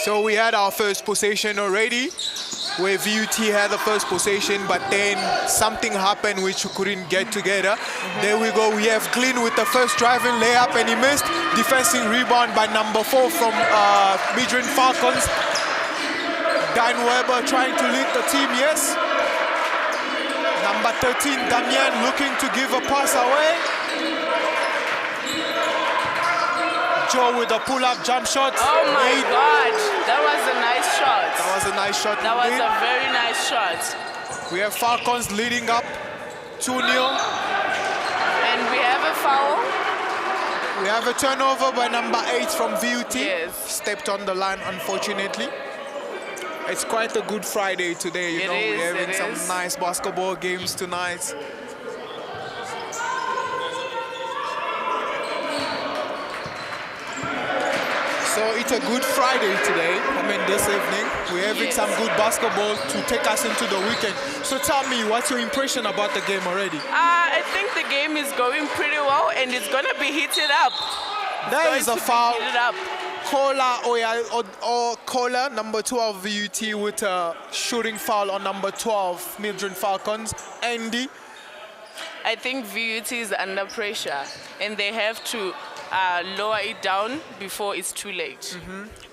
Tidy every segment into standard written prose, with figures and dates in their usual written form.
So we had our first possession already, where VUT had the first possession, but then something happened which we couldn't get together. There we go. We have Glenn with the first driving layup, and he missed. Defensive rebound by number 4 from Midrand Falcons. Dan Weber trying to lead the team, yes. Number 13, Damien, looking to give a pass away. Joe with a pull-up jump shot. Oh my God, that was a nice shot. That was a nice shot. That was indeed. a very nice shot. We have Falcons leading up 2-0. And we have a foul. We have a turnover by number 8 from VUT. Yes. Stepped on the line, unfortunately. It's quite a good Friday today, you know. We're having some nice basketball games tonight. So it's a good Friday today. I mean, this evening. We're having some good basketball to take us into the weekend. So tell me, what's your impression about the game already? I think the game is going pretty well, and it's going to be heated up. There is a foul. Heated up. Kola, number 12 VUT with a shooting foul on number 12 Midrand Falcons. Andy. I think VUT is under pressure, and they have to lower it down before it's too late.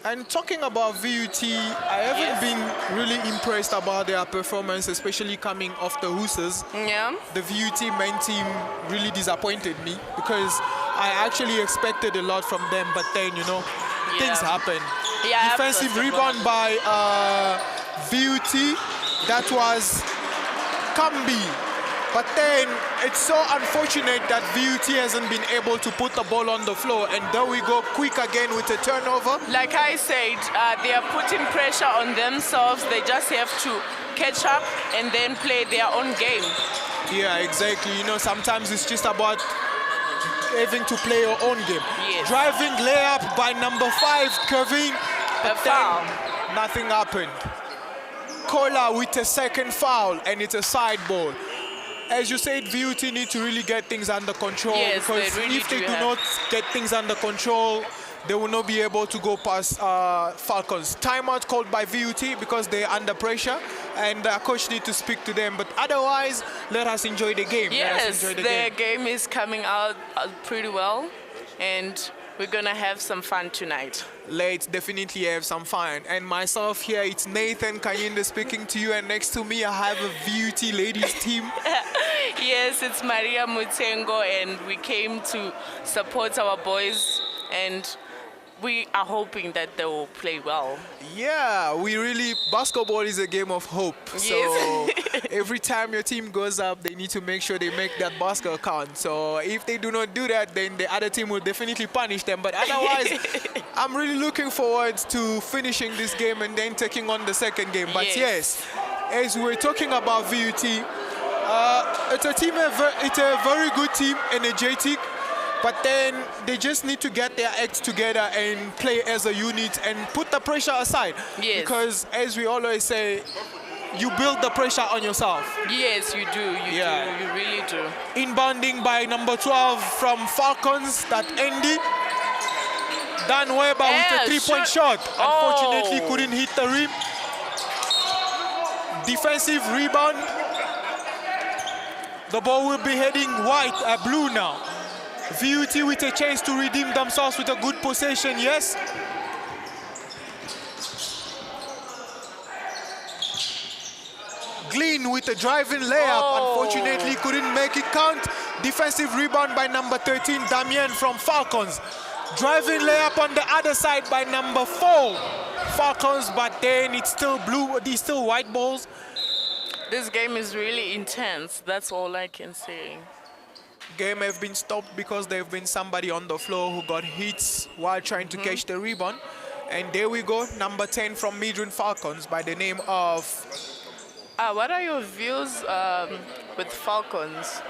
And talking about VUT, I haven't been really impressed about their performance, especially coming off the Hoosers. Yeah. The VUT main team really disappointed me because I actually expected a lot from them, but then, you know, things happen. Yeah, defensive rebound by VUT. That was Kambi. But then it's so unfortunate that VUT hasn't been able to put the ball on the floor. And there we go, quick again with a turnover. Like I said, they are putting pressure on themselves. They just have to catch up and then play their own game. Yeah, exactly. You know, sometimes it's just about having to play your own game. Yes. Driving layup by number 5, Kevin. But foul. Then nothing happened. Kola with a second foul, and it's a side ball. As you said, VUT need to really get things under control. Yes, because they really if they do have. not get things under control, they will not be able to go past Falcons. Timeout called by VUT because they're under pressure, and the coach need to speak to them. But otherwise, let us enjoy the game. Yes, the game is coming out pretty well, and we're gonna have some fun tonight. Let's definitely have some fun. And myself here, it's Nathan Kayinde speaking to you, and next to me I have a VUT ladies team. Yes, it's Maria Mutengo, and we came to support our boys, and we are hoping that they will play well. Yeah, basketball is a game of hope. So Yes. every time your team goes up, they need to make sure they make that basket count. So if they do not do that, then the other team will definitely punish them. But otherwise, I'm really looking forward to finishing this game and then taking on the second game. But yes, as we were talking about VUT, it's a very good team, energetic. But then they just need to get their acts together and play as a unit and put the pressure aside. Yes. Because as we always say, you build the pressure on yourself. Yes, you do. You do. You really do. Inbounding by number 12 from Falcons, that Andy. Dan Weber with a three-point shot. Unfortunately, couldn't hit the rim. Defensive rebound. The ball will be heading blue now. VUT with a chance to redeem themselves with a good possession, yes. Glenn with a driving layup, unfortunately couldn't make it count. Defensive rebound by number 13, Damien from Falcons. Driving layup on the other side by number 4, Falcons, but then it's still blue, these still white balls. This game is really intense, that's all I can say. Game have been stopped because there have been somebody on the floor who got hits while trying to catch the rebound. And there we go, number 10 from Midrand Falcons by the name of... what are your views with Falcons?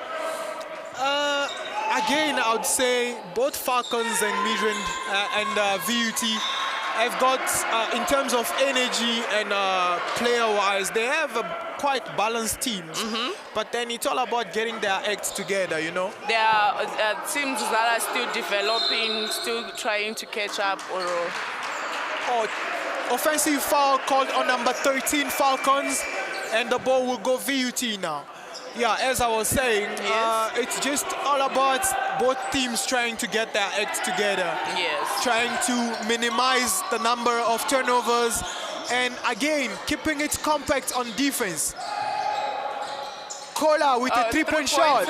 Again, I would say both Falcons and Midrand and VUT have got, in terms of energy and player-wise, they have a quite balanced teams. But then it's all about getting their acts together, you know. There are teams that are still developing, still trying to catch up, or offensive foul called on number 13 Falcons, and the ball will go VUT now. Yeah, as I was saying, it's just all about both teams trying to get their act together. Yes. Trying to minimize the number of turnovers, and again, keeping it compact on defense. Kola with a three-point shot.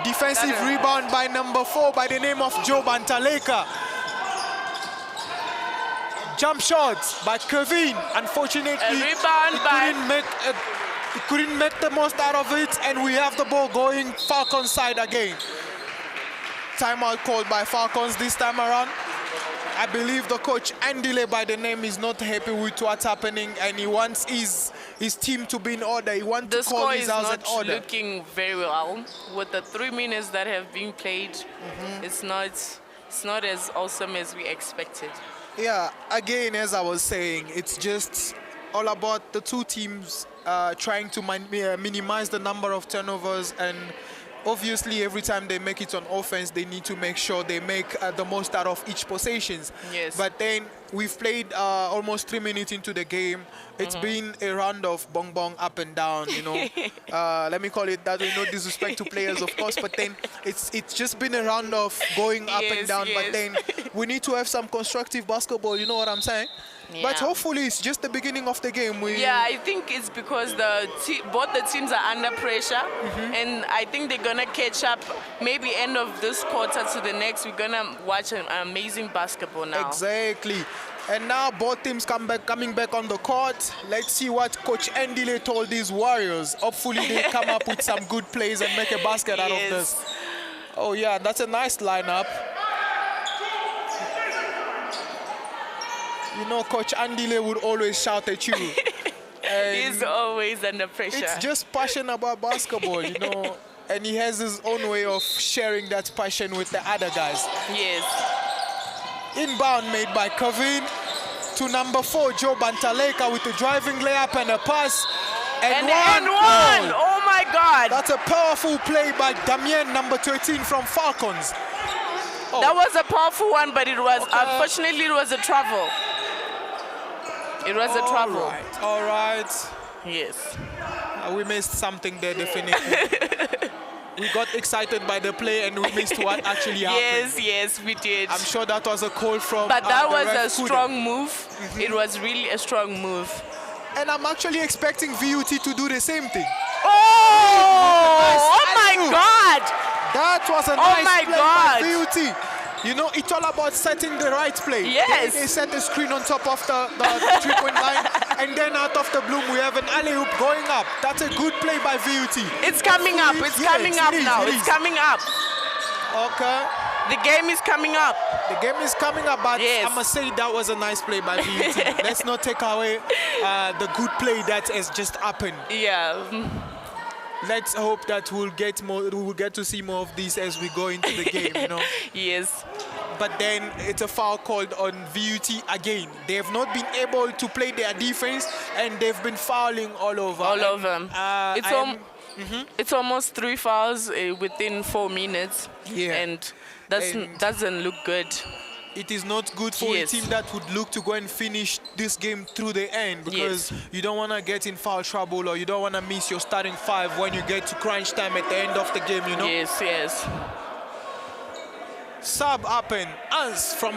Defensive rebound by number 4 by the name of Joe Bantaleka. Jump shots by Kevin. Unfortunately, he couldn't make the most out of it, and we have the ball going Falcons side again. Timeout called by Falcons this time around. I believe the coach Andile by the name is not happy with what's happening, and he wants his team to be in order. He wants to call his house in order. The score is not looking very well. With the 3 minutes that have been played, it's not as awesome as we expected. Yeah, again, as I was saying, it's just all about the two teams trying to minimize the number of turnovers, and obviously every time they make it on offense, they need to make sure they make the most out of each possessions. Yes. But then we've played almost 3 minutes into the game. It's been a round of bong bong up and down, you know. Let me call it that way, no disrespect to players, of course, but then it's just been a round of going up and down. But then we need to have some constructive basketball, you know what I'm saying? Yeah. But hopefully it's just the beginning of the game. I think it's because both the teams are under pressure, and I think they're gonna catch up. Maybe end of this quarter to the next, we're gonna watch an amazing basketball now. Exactly. And now both teams coming back on the court. Let's see what Coach Andile told these Warriors. Hopefully they come up with some good plays and make a basket out of this. Oh yeah, that's a nice lineup. You know, Coach Andile would always shout at you. He's always under pressure. It's just passion about basketball, you know, and he has his own way of sharing that passion with the other guys. Yes. Inbound made by Kevin to number 4, Joe Bantaleka, with a driving layup and a pass. And one. Oh my God. That's a powerful play by Damien, number 13 from Falcons. Oh. That was a powerful one, but it was, unfortunately, it was a travel. It was a travel. All right. Yes. We missed something there, definitely. We got excited by the play and we missed what actually happened. Yes, we did. I'm sure that was a call from But that was a strong move. It was really a strong move. And I'm actually expecting VUT to do the same thing. Oh my God! That was a nice play by VUT. You know, it's all about setting the right play. Yes. They set the screen on top of the three-point line, and then out of the bloom, we have an alley-oop going up. That's a good play by VUT. It's coming up. It's coming up now. It's coming up. Okay. The game is coming up. The game is coming up, but I must say that was a nice play by VUT. Let's not take away the good play that has just happened. Yeah. Let's hope that we'll get to see more of these as we go into the game, you know. Yes. But then it's a foul called on VUT again. They have not been able to play their defense, and they've been fouling all over. All over. It's almost 3 fouls within 4 minutes. Yeah. And that doesn't look good. It is not good for a team that would look to go and finish this game through the end, because you don't want to get in foul trouble, or you don't want to miss your starting 5 when you get to crunch time at the end of the game, you know? Yes. Sub happen. Ans from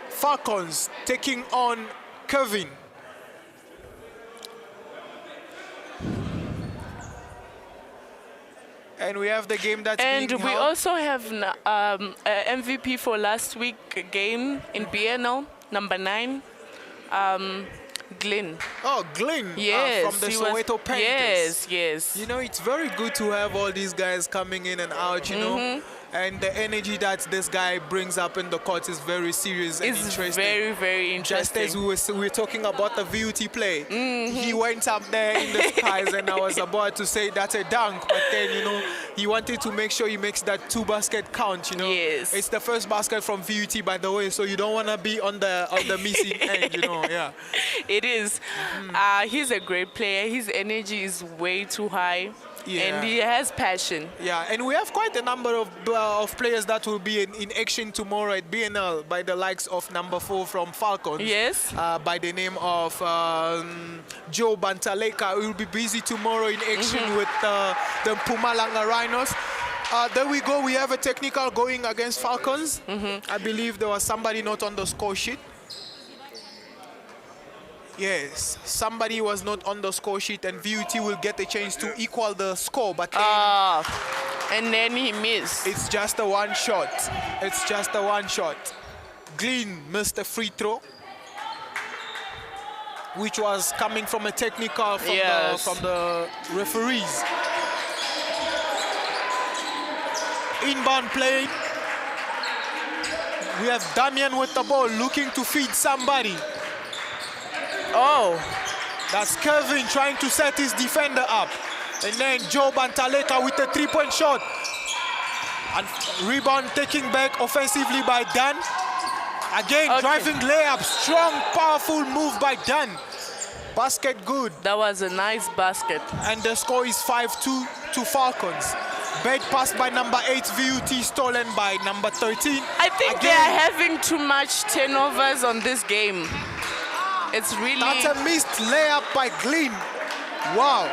Falcons taking on Kevin. And we have the game that's being held. And we also have MVP for last week game in BNL, number 9, Glenn. Oh, Glenn. Yes. From the Soweto Panthers. Yes. You know, it's very good to have all these guys coming in and out, you know. And the energy that this guy brings up in the court is very serious and interesting. It's very, very interesting. Just as we were talking about the VUT play, he went up there in the skies, and I was about to say that's a dunk, but then, you know, he wanted to make sure he makes that 2 basket count, you know. Yes. It's the first basket from VUT, by the way, so you don't want to be on the missing end, you know. Yeah. It is. He's a great player. His energy is way too high. and he has passion. Yeah, and we have quite a number of players that will be in action tomorrow at BNL by the likes of number 4 from Falcons. Yes. By the name of Joe Bantaleka. We will be busy tomorrow in action with the Mpumalanga Rhinos. There we go. We have a technical going against Falcons. I believe there was somebody not on the score sheet. Yes, somebody was not on the score sheet, and VUT will get a chance to equal the score, but then and then he missed. it's just a one shot. It's just a one shot. Glenn missed a free throw, which was coming from a technical from the referees. Inbound play. We have Damian with the ball looking to feed somebody. Oh, that's Kevin trying to set his defender up. And then Joe Bantaleka with a 3-point shot. And rebound taking back offensively by Dan. Again, driving layup. Strong, powerful move by Dan. Basket good. That was a nice basket. And the score is 5-2 to Falcons. Bad pass by number 8, VUT stolen by number 13. I think they are having too much turnovers on this game. It's really... That's a missed layup by Glenn. Wow.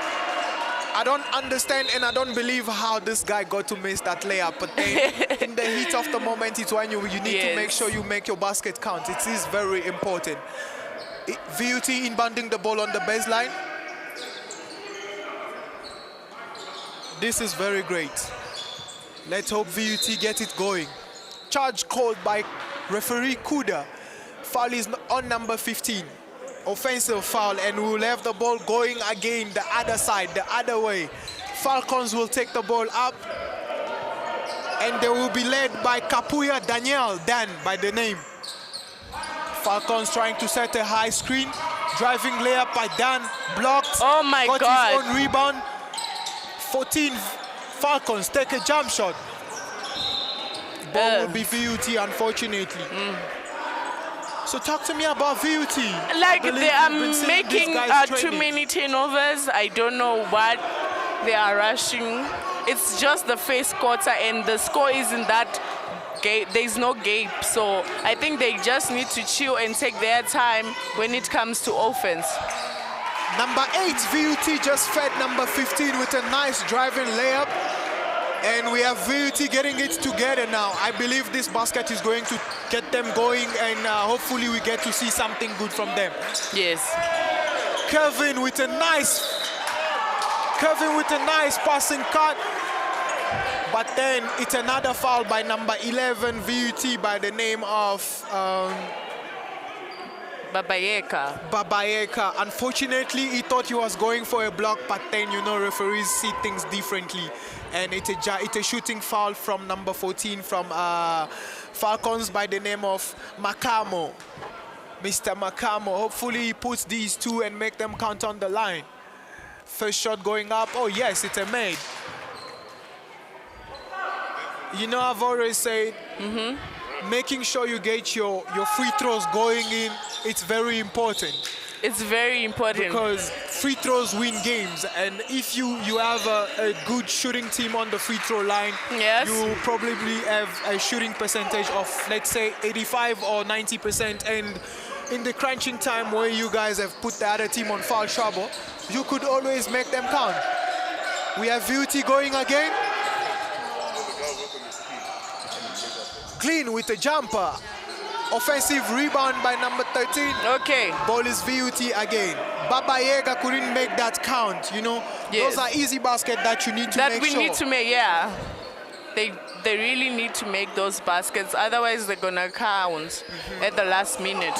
I don't understand and I don't believe how this guy got to miss that layup. But then in the heat of the moment, it's when you need to make sure you make your basket count. It is very important. VUT inbounding the ball on the baseline. This is very great. Let's hope VUT get it going. Charge called by referee Kuda. Foul is on number 15. Offensive foul, and we'll have the ball going again the other side, the other way. Falcons will take the ball up, and they will be led by Kapuya Daniel Dan by the name. Falcons trying to set a high screen, driving layup by Dan, blocked. Oh my God! Got his own rebound. 14 Falcons take a jump shot. Ball will be VUT, unfortunately. So talk to me about VUT. Like they are making too many turnovers. I don't know what they are rushing. It's just the first quarter and the score isn't that gap. There's no gap. So I think they just need to chill and take their time when it comes to offense. Number 8, VUT just fed number 15 with a nice driving layup. And we have VUT getting it together now. I believe this basket is going to get them going, and hopefully we get to see something good from them. Yes. Kevin with a nice passing cut. But then it's another foul by number 11 VUT by the name of Babayeka. Unfortunately, he thought he was going for a block, but then, you know, referees see things differently. And it's a shooting foul from number 14 from Falcons by the name of Makamo. Mr. Makamo. Hopefully he puts these two and make them count on the line. First shot going up. Oh, yes, it's a made. You know, I've always said, making sure you get your free throws going in, it's very important. It's very important. Because free throws win games, and if you have a good shooting team on the free throw line, you probably have a shooting percentage of, let's say, 85 or 90%. And in the crunching time where you guys have put the other team on foul trouble, you could always make them count. We have VUT going again. Glenn with a jumper. Offensive rebound by number 13. Okay. Ball is VUT again. Babayeka couldn't make that count, you know. Those are easy baskets that you need to make sure. That we need to make, They really need to make those baskets, otherwise they're gonna count at the last minute.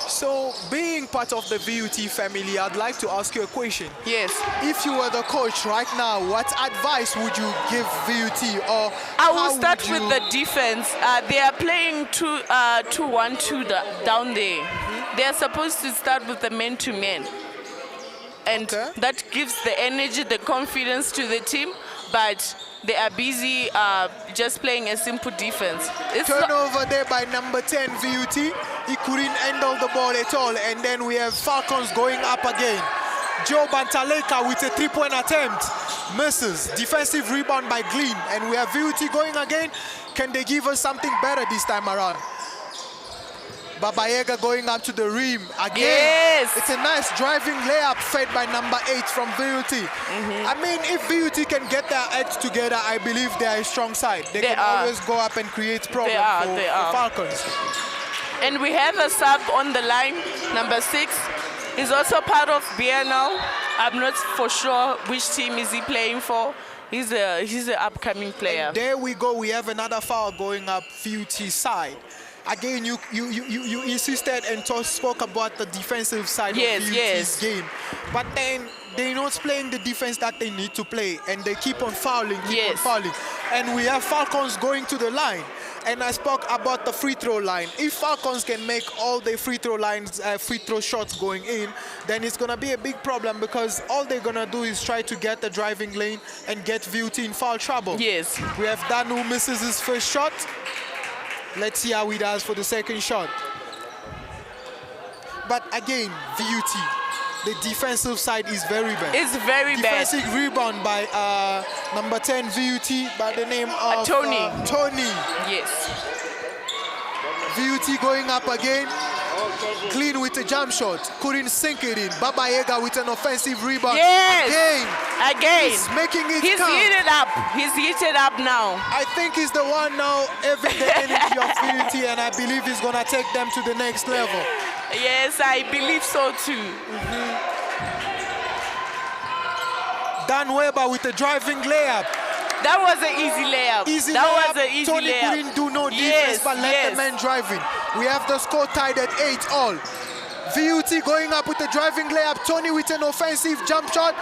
So, being part of the VUT family, I'd like to ask you a question. Yes. If you were the coach right now, what advice would you give VUT? Or I will start with the defense. They are playing 2-1-2 down there. They are supposed to start with the man-to-man. And that gives the energy, the confidence to the team, but they are busy just playing a simple defense. Turnover there by number 10, VUT. He couldn't handle the ball at all. And then we have Falcons going up again. Joe Bantaleka with a 3-point attempt. misses. Defensive rebound by Glean, and we have VUT going again. Can they give us something better this time around? Babayega going up to the rim again. Yes. It's a nice driving layup fed by number 8 from VUT. I mean, if VUT can get their act together, I believe they are a strong side. They can always go up and create problems for Falcons. And we have a sub on the line, number 6. He's also part of BNL. I'm not for sure which team is he playing for. He's an upcoming player. And there we go. We have another foul going up VUT side. Again, you insisted and spoke about the defensive side of VUT's game. But then they're not playing the defense that they need to play. And they keep on fouling, on fouling. And we have Falcons going to the line. And I spoke about the free throw line. If Falcons can make all the free throw shots going in, then it's gonna be a big problem because all they're gonna do is try to get the driving lane and get VUT in foul trouble. Yes. We have Dan who misses his first shot. Let's see how he does for the second shot. But again, VUT, the defensive side is very bad. It's very bad. Defensive rebound by number 10 VUT by the name of Tony. Tony. Yes. VUT going up again. Clean with a jump shot. Couldn't sink it in. Babayega with an offensive rebound. Yes. Again. He's making it He's count. heated up. He's heated up now. I think he's the one now having the energy of VUT, and I believe he's going to take them to the next level. Yes, I believe so too. Dan Weber with a driving layup. That was an easy layup. Was an easy Tony layup. couldn't do no defense, but let the man driving. We have the score tied at 8-all. VUT going up with a driving layup. Tony with an offensive jump shot.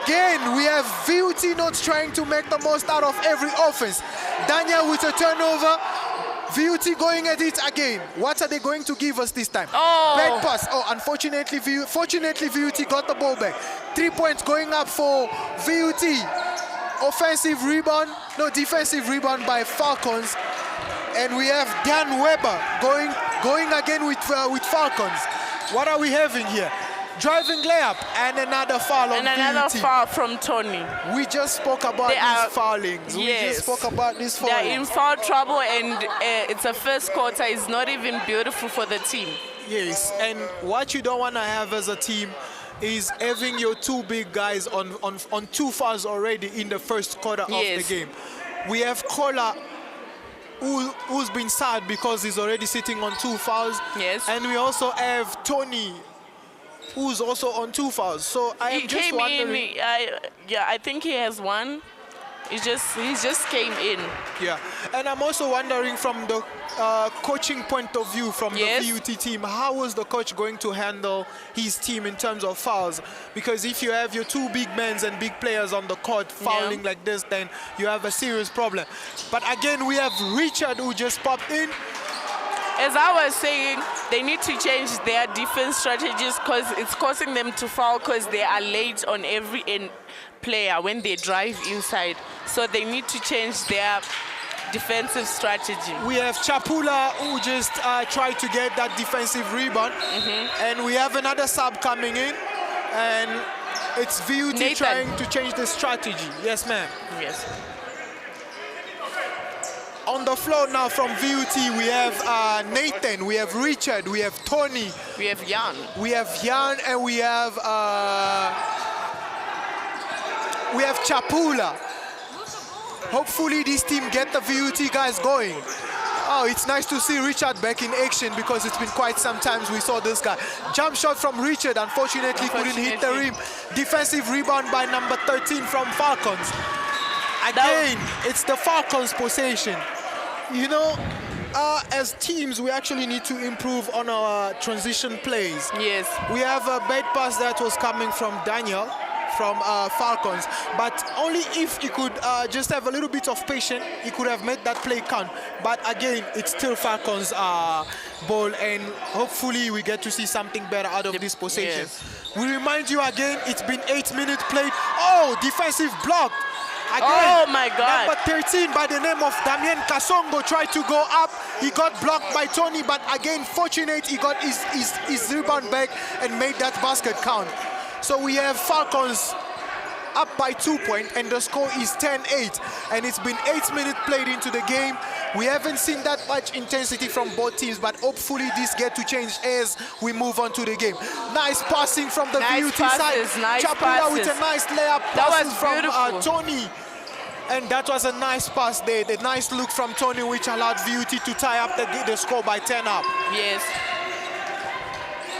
Again, we have VUT not trying to make the most out of every offense. Daniel with a turnover. VUT going at it again. What are they going to give us this time? Bad pass. Unfortunately, fortunately, VUT got the ball back. 3 points going up for VUT. Offensive rebound, no, defensive rebound by Falcons. And we have Dan Weber going again with Falcons. What are we having here? Driving layup and another foul on VUT. And another foul from Tony. We just spoke about these foulings. We just spoke about this foul. They're in foul trouble, and it's a first quarter. It's not even beautiful for the team. Yes, and what you don't want to have as a team is having your two big guys on 2 fouls already in the first quarter of the game. We have Kola, who's been sad because he's already sitting on 2 fouls. Yes. And we also have Tony, who's also on 2 fouls. So I am just wondering. I think he has 1. He just came in. Yeah, and I'm also wondering from the coaching point of view from the VUT team, how was the coach going to handle his team in terms of fouls? Because if you have your 2 big men and big players on the court fouling like this, then you have a serious problem. But again, we have Richard who just popped in. As I was saying, they need to change their defense strategies because it's causing them to foul because they are late on every player when they drive inside. So they need to change their defensive strategy. We have Chapula who just tried to get that defensive rebound. And we have another sub coming in. And it's VUT trying to change the strategy. Yes, ma'am. Yes. On the floor now from VUT, we have Nathan, we have Richard, we have Tony. We have Jan. We have Jan and we have Chapula. Hopefully this team get the VUT guys going. Oh, it's nice to see Richard back in action because it's been quite some times we saw this guy. Jump shot from Richard, unfortunately couldn't hit the rim. Defensive rebound by number 13 from Falcons. Again, it's the Falcons' possession. You know, as teams, we actually need to improve on our transition plays. Yes. We have a bad pass that was coming from Daniel from Falcons, but only if he could just have a little bit of patience, he could have made that play count. But again, it's still Falcons' ball, and hopefully we get to see something better out of this possession. Yes. We remind you again, it's been 8 minutes played. Oh, defensive block. Again, oh my God. Number 13 by the name of Damien Kasongo tried to go up. He got blocked by Tony, but again, fortunate he got his rebound back and made that basket count. So we have Falcons up by 2 points, and the score is 10-8. And it's been 8 minutes played into the game. We haven't seen that much intensity from both teams, but hopefully this get to change as we move on to the game. Nice passing from the VUT side. Nice Chapula with a nice layup passes from Tony. And that was a nice pass there. The nice look from Tony, which allowed VUT to tie up the score by 10 up. Yes.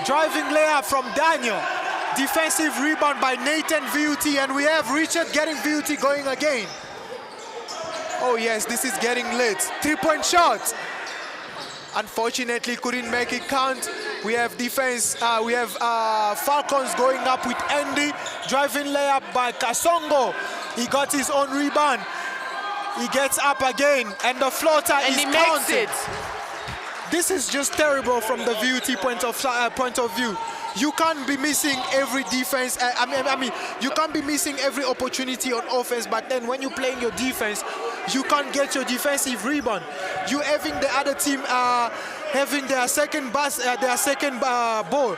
Driving layup from Daniel. Defensive rebound by Nathan VUT. And we have Richard getting VUT going again. Oh yes, this is getting late. 3-point shot. Unfortunately, couldn't make it count. We have defense. We have Falcons going up with Andy. Driving layup by Kasongo. He got his own rebound. He gets up again, and the floater is counted. And he makes it. This is just terrible from the VUT point of view. You can't be missing every defense. I mean, you can't be missing every opportunity on offense. But then when you're playing your defense, you can't get your defensive rebound. You having the other team having their second ball.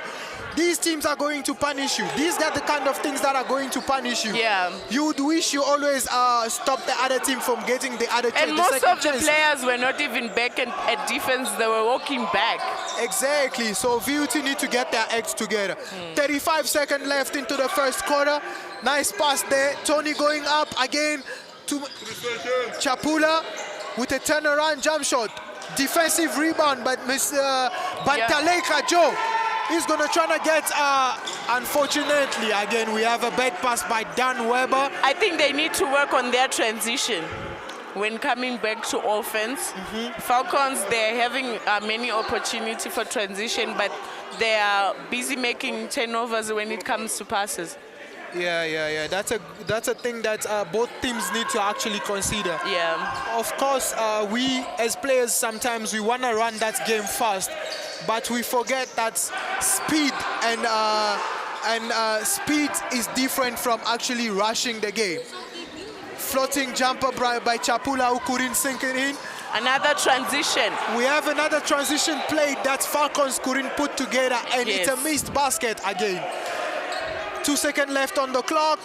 These teams are going to punish you. These are the kind of things that are going to punish you. Yeah. You would wish you always stop the other team from getting the other chance. And most of the players were not even back at defense. They were walking back. Exactly. So VUT need to get their acts together. 35 seconds left into the first quarter. Nice pass there. Tony going up again to Chapula with a turnaround jump shot. Defensive rebound by Mr. Bantaleka Joe. He's going to try to get, unfortunately, again, we have a bad pass by Dan Weber. I think they need to work on their transition when coming back to offense. Falcons, they're having many opportunity for transition, but they are busy making turnovers when it comes to passes. Yeah. That's a thing that both teams need to actually consider. Yeah. Of course, we as players sometimes we want to run that game fast, but we forget that speed and speed is different from actually rushing the game. Floating jumper by Chapula who couldn't sink it in. Another transition. We have another transition play that Falcons couldn't put together, and it's a missed basket again. 2 seconds left on the clock.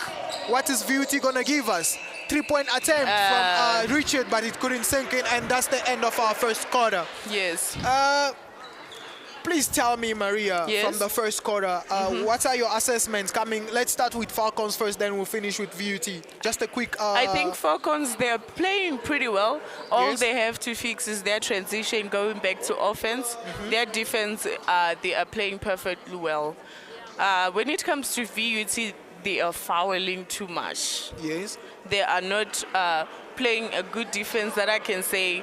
What is VUT gonna give us? 3-point attempt from Richard, but it couldn't sink in, and that's the end of our first quarter. Yes. Please tell me, Maria, from the first quarter, what are your assessments coming? Let's start with Falcons first, then we'll finish with VUT. Just a quick... I think Falcons, they're playing pretty well. All they have to fix is their transition, going back to offense. Their defense, they are playing perfectly well. When it comes to VUT, they are fouling too much. Yes. They are not playing a good defense that I can say,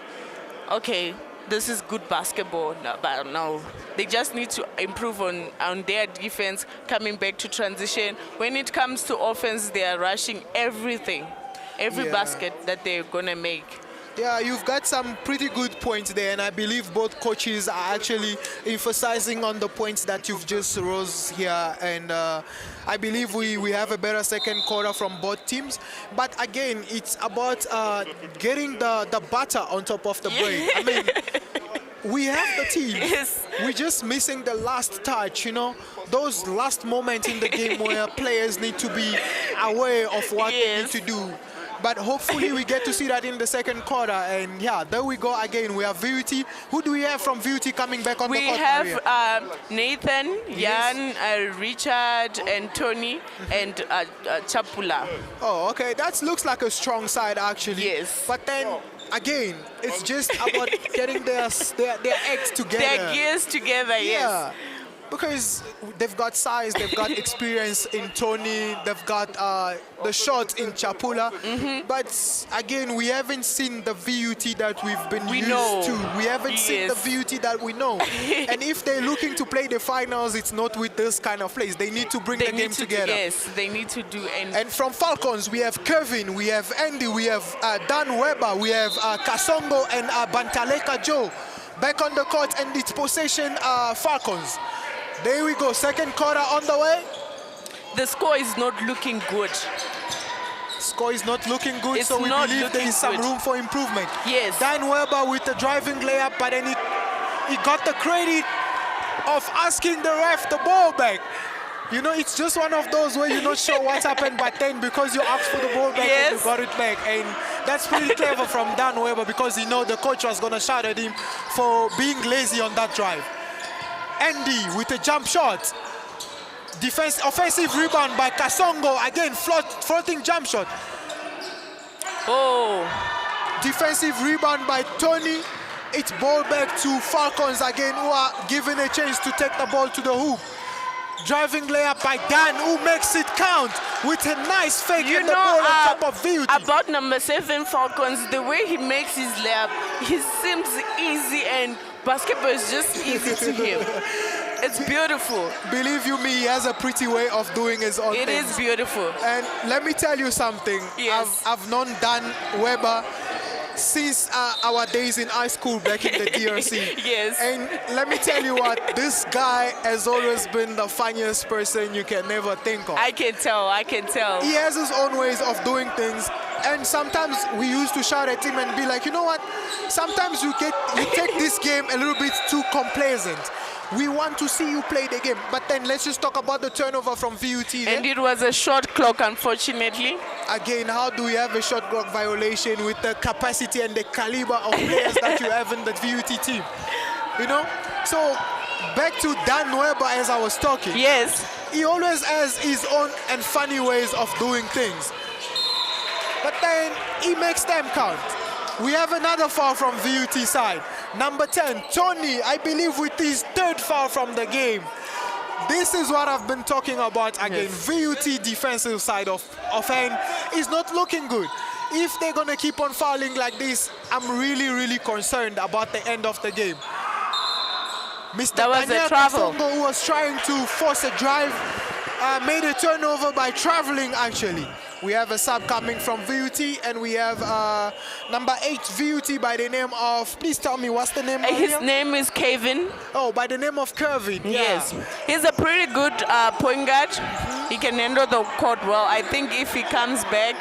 okay, this is good basketball. No, but no, they just need to improve on their defense, coming back to transition. When it comes to offense, they are rushing everything, every basket that they're going to make. Yeah, you've got some pretty good points there, and I believe both coaches are actually emphasizing on the points that you've just rose here, and I believe we have a better second quarter from both teams. But again, it's about getting the butter on top of the bread. I mean, we have the team. Yes. We're just missing the last touch, you know, those last moments in the game where players need to be aware of what they need to do. But hopefully we get to see that in the second quarter. And yeah, there we go again. We have VUT. Who do we have from VUT coming back on the court? We have Nathan, Jan, Richard, and Tony, and Chapula. Oh, okay. That looks like a strong side, actually. Yes. But then, again, it's just about getting their acts together. Their gears together, yes. Because they've got size, they've got experience in Tony, they've got the shots in Chapula. But again, we haven't seen the VUT that we've been used to. We haven't seen the VUT that we know. And if they're looking to play the finals, it's not with this kind of plays. They need to bring the game together. Yes, they need to do. And from Falcons, we have Kevin, we have Andy, we have Dan Weber, we have Kasongo and Bantaleka Joe back on the court, and it's possession Falcons. There we go, second quarter on the way. The score is not looking good. Score is not looking good, so we believe there is some room for improvement. Yes. Dan Weber with the driving layup, but then he got the credit of asking the ref the ball back. You know, it's just one of those where you're not sure what's happened, but then because you asked for the ball back and you got it back. And that's pretty clever from Dan Weber because he know the coach was going to shout at him for being lazy on that drive. Andy with a jump shot. Offensive rebound by Kasongo. Again, floating jump shot. Oh. Defensive rebound by Tony. It's ball back to Falcons again, who are given a chance to take the ball to the hoop. Driving layup by Dan, who makes it count with a nice fake and the ball on top of VUT. About number 7 Falcons, the way he makes his layup, he seems easy and basketball is just easy to him. It's beautiful. Believe you me, he has a pretty way of doing his own thing. It is beautiful. And let me tell you something. Yes. I've known Dan Weber since our days in high school back in the DRC. Yes. And let me tell you what, this guy has always been the funniest person you can never think of. I can tell. He has his own ways of doing things. And sometimes we used to shout at him and be like, you know what? Sometimes you take this game a little bit too complacent. We want to see you play the game. But then let's just talk about the turnover from VUT. And it was a short clock, unfortunately. Again, how do we have a shot clock violation with the capacity and the caliber of players that you have in the VUT team? You know? So, back to Dan Weber as I was talking. Yes. He always has his own and funny ways of doing things. But then, he makes them count. We have another foul from VUT side. Number 10, Tony, I believe with his 3rd foul from the game. This is what I've been talking about again. Yes. VUT defensive side of hand is not looking good. If they're going to keep on fouling like this, I'm really, really concerned about the end of the game. Mr. That was Daniel a travel. Kasongo, who was trying to force a drive, made a turnover by traveling actually. We have a sub coming from VUT, and we have number 8 VUT by the name of, please tell me, what's the name? His name is Kevin. Oh, by the name of Kevin. Yes. He's a pretty good point guard. He can handle the court well. I think if he comes back,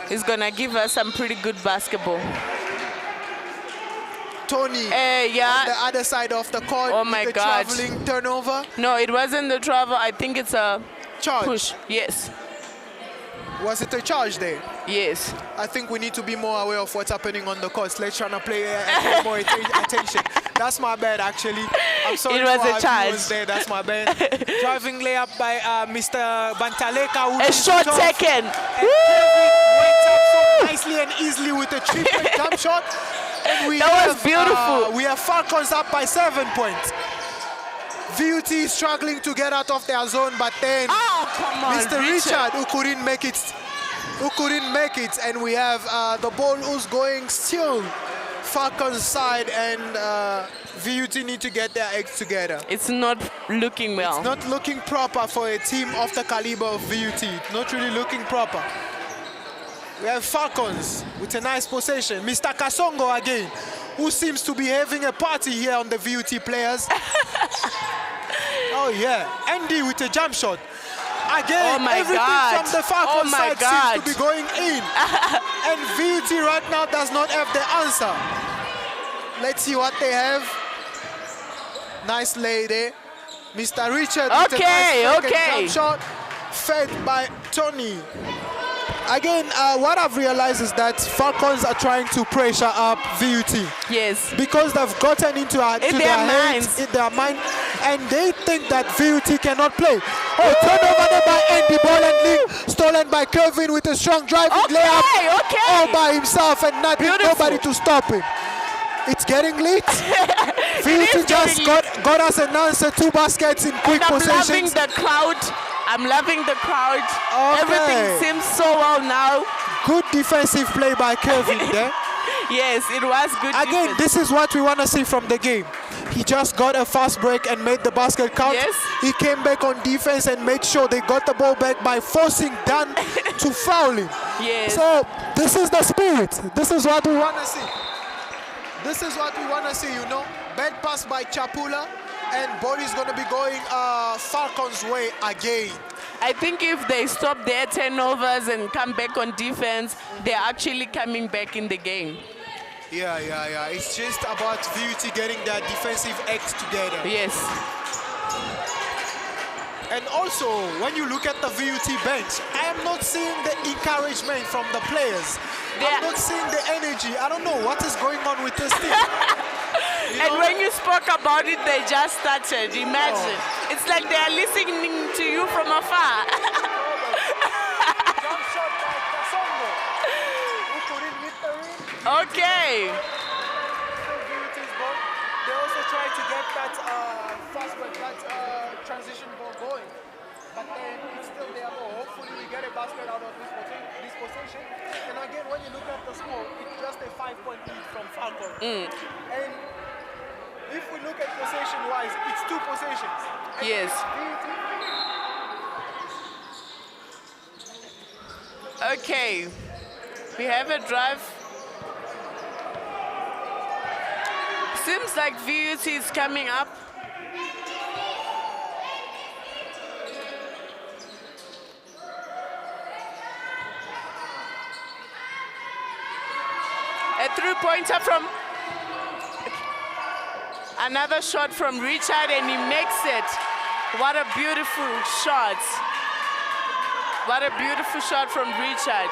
he's going to give us some pretty good basketball. Tony, yeah. on the other side of the court, oh my the God. traveling turnover. No, it wasn't the travel. I think it's a charge. Push. Yes. Was it a charge there? Yes. I think we need to be more aware of what's happening on the court. Let's try to pay more attention. That's my bad, actually. I'm sorry it was for a charge. there. That's my bad. Driving layup by Mr. Bantaleka. A short second. And Kevin went up so nicely and easily with a 3-point jump shot. And that was beautiful. We have Falcons up by 7 points. VUT is struggling to get out of their zone, but then come on, Mr. Richard who couldn't make it, and we have the ball who's going still Falcons side, and VUT need to get their acts together. It's not looking well. It's not looking proper for a team of the caliber of VUT. It's not really looking proper. We have Falcons with a nice possession. Mr. Kasongo again, who seems to be having a party here on the VUT players. Oh yeah, Andy with a jump shot. Again, everything from the Falcons side seems to be going in. And VUT right now does not have the answer. Let's see what they have. Nice lay there. Mr. Richard with a nice jump shot. Fed by Tony. Again, what I've realized is that Falcons are trying to pressure up VUT. Yes. Because they've gotten into their mind, and they think that VUT cannot play. Oh, turnover there by Andy, ball handling, stolen by Kevin with a strong driving layup. All by himself and nobody to stop him. It's getting late. VUT just got us an answer, 2 baskets in quick possessions. I'm loving the crowd. Okay. Everything seems so well now. Good defensive play by Kevin there. Yes, it was good. Again, defense. this is what we want to see from the game. He just got a fast break and made the basket count. Yes. He came back on defense and made sure they got the ball back by forcing Dan to foul him. Yes. So this is the spirit. This is what we want to see. This is what we want to see, you know. Bad pass by Chapula. And Body's going to be going Falcons' way again. I think if they stop their turnovers and come back on defense, they're actually coming back in the game. Yeah. It's just about VUT getting their defensive acts together. Yes. And also, when you look at the VUT bench, I am not seeing the encouragement from the players. I'm not seeing the energy. I don't know what is going on with this team. And when you spoke about it, they just started. Imagine. It's like they are listening to you from afar. Okay. They also try to get that fast break, that transition ball going. But then it's still there. Hopefully we get a basket out of this possession. And again, when you look at the score, it's just a 5-point lead from Falcons. And if we look at possession-wise, it's 2 possessions. Yes. Okay. We have a drive. Seems like VUT is coming up. A three-pointer from another shot from Richard, and he makes it. What a beautiful shot. What a beautiful shot from Richard.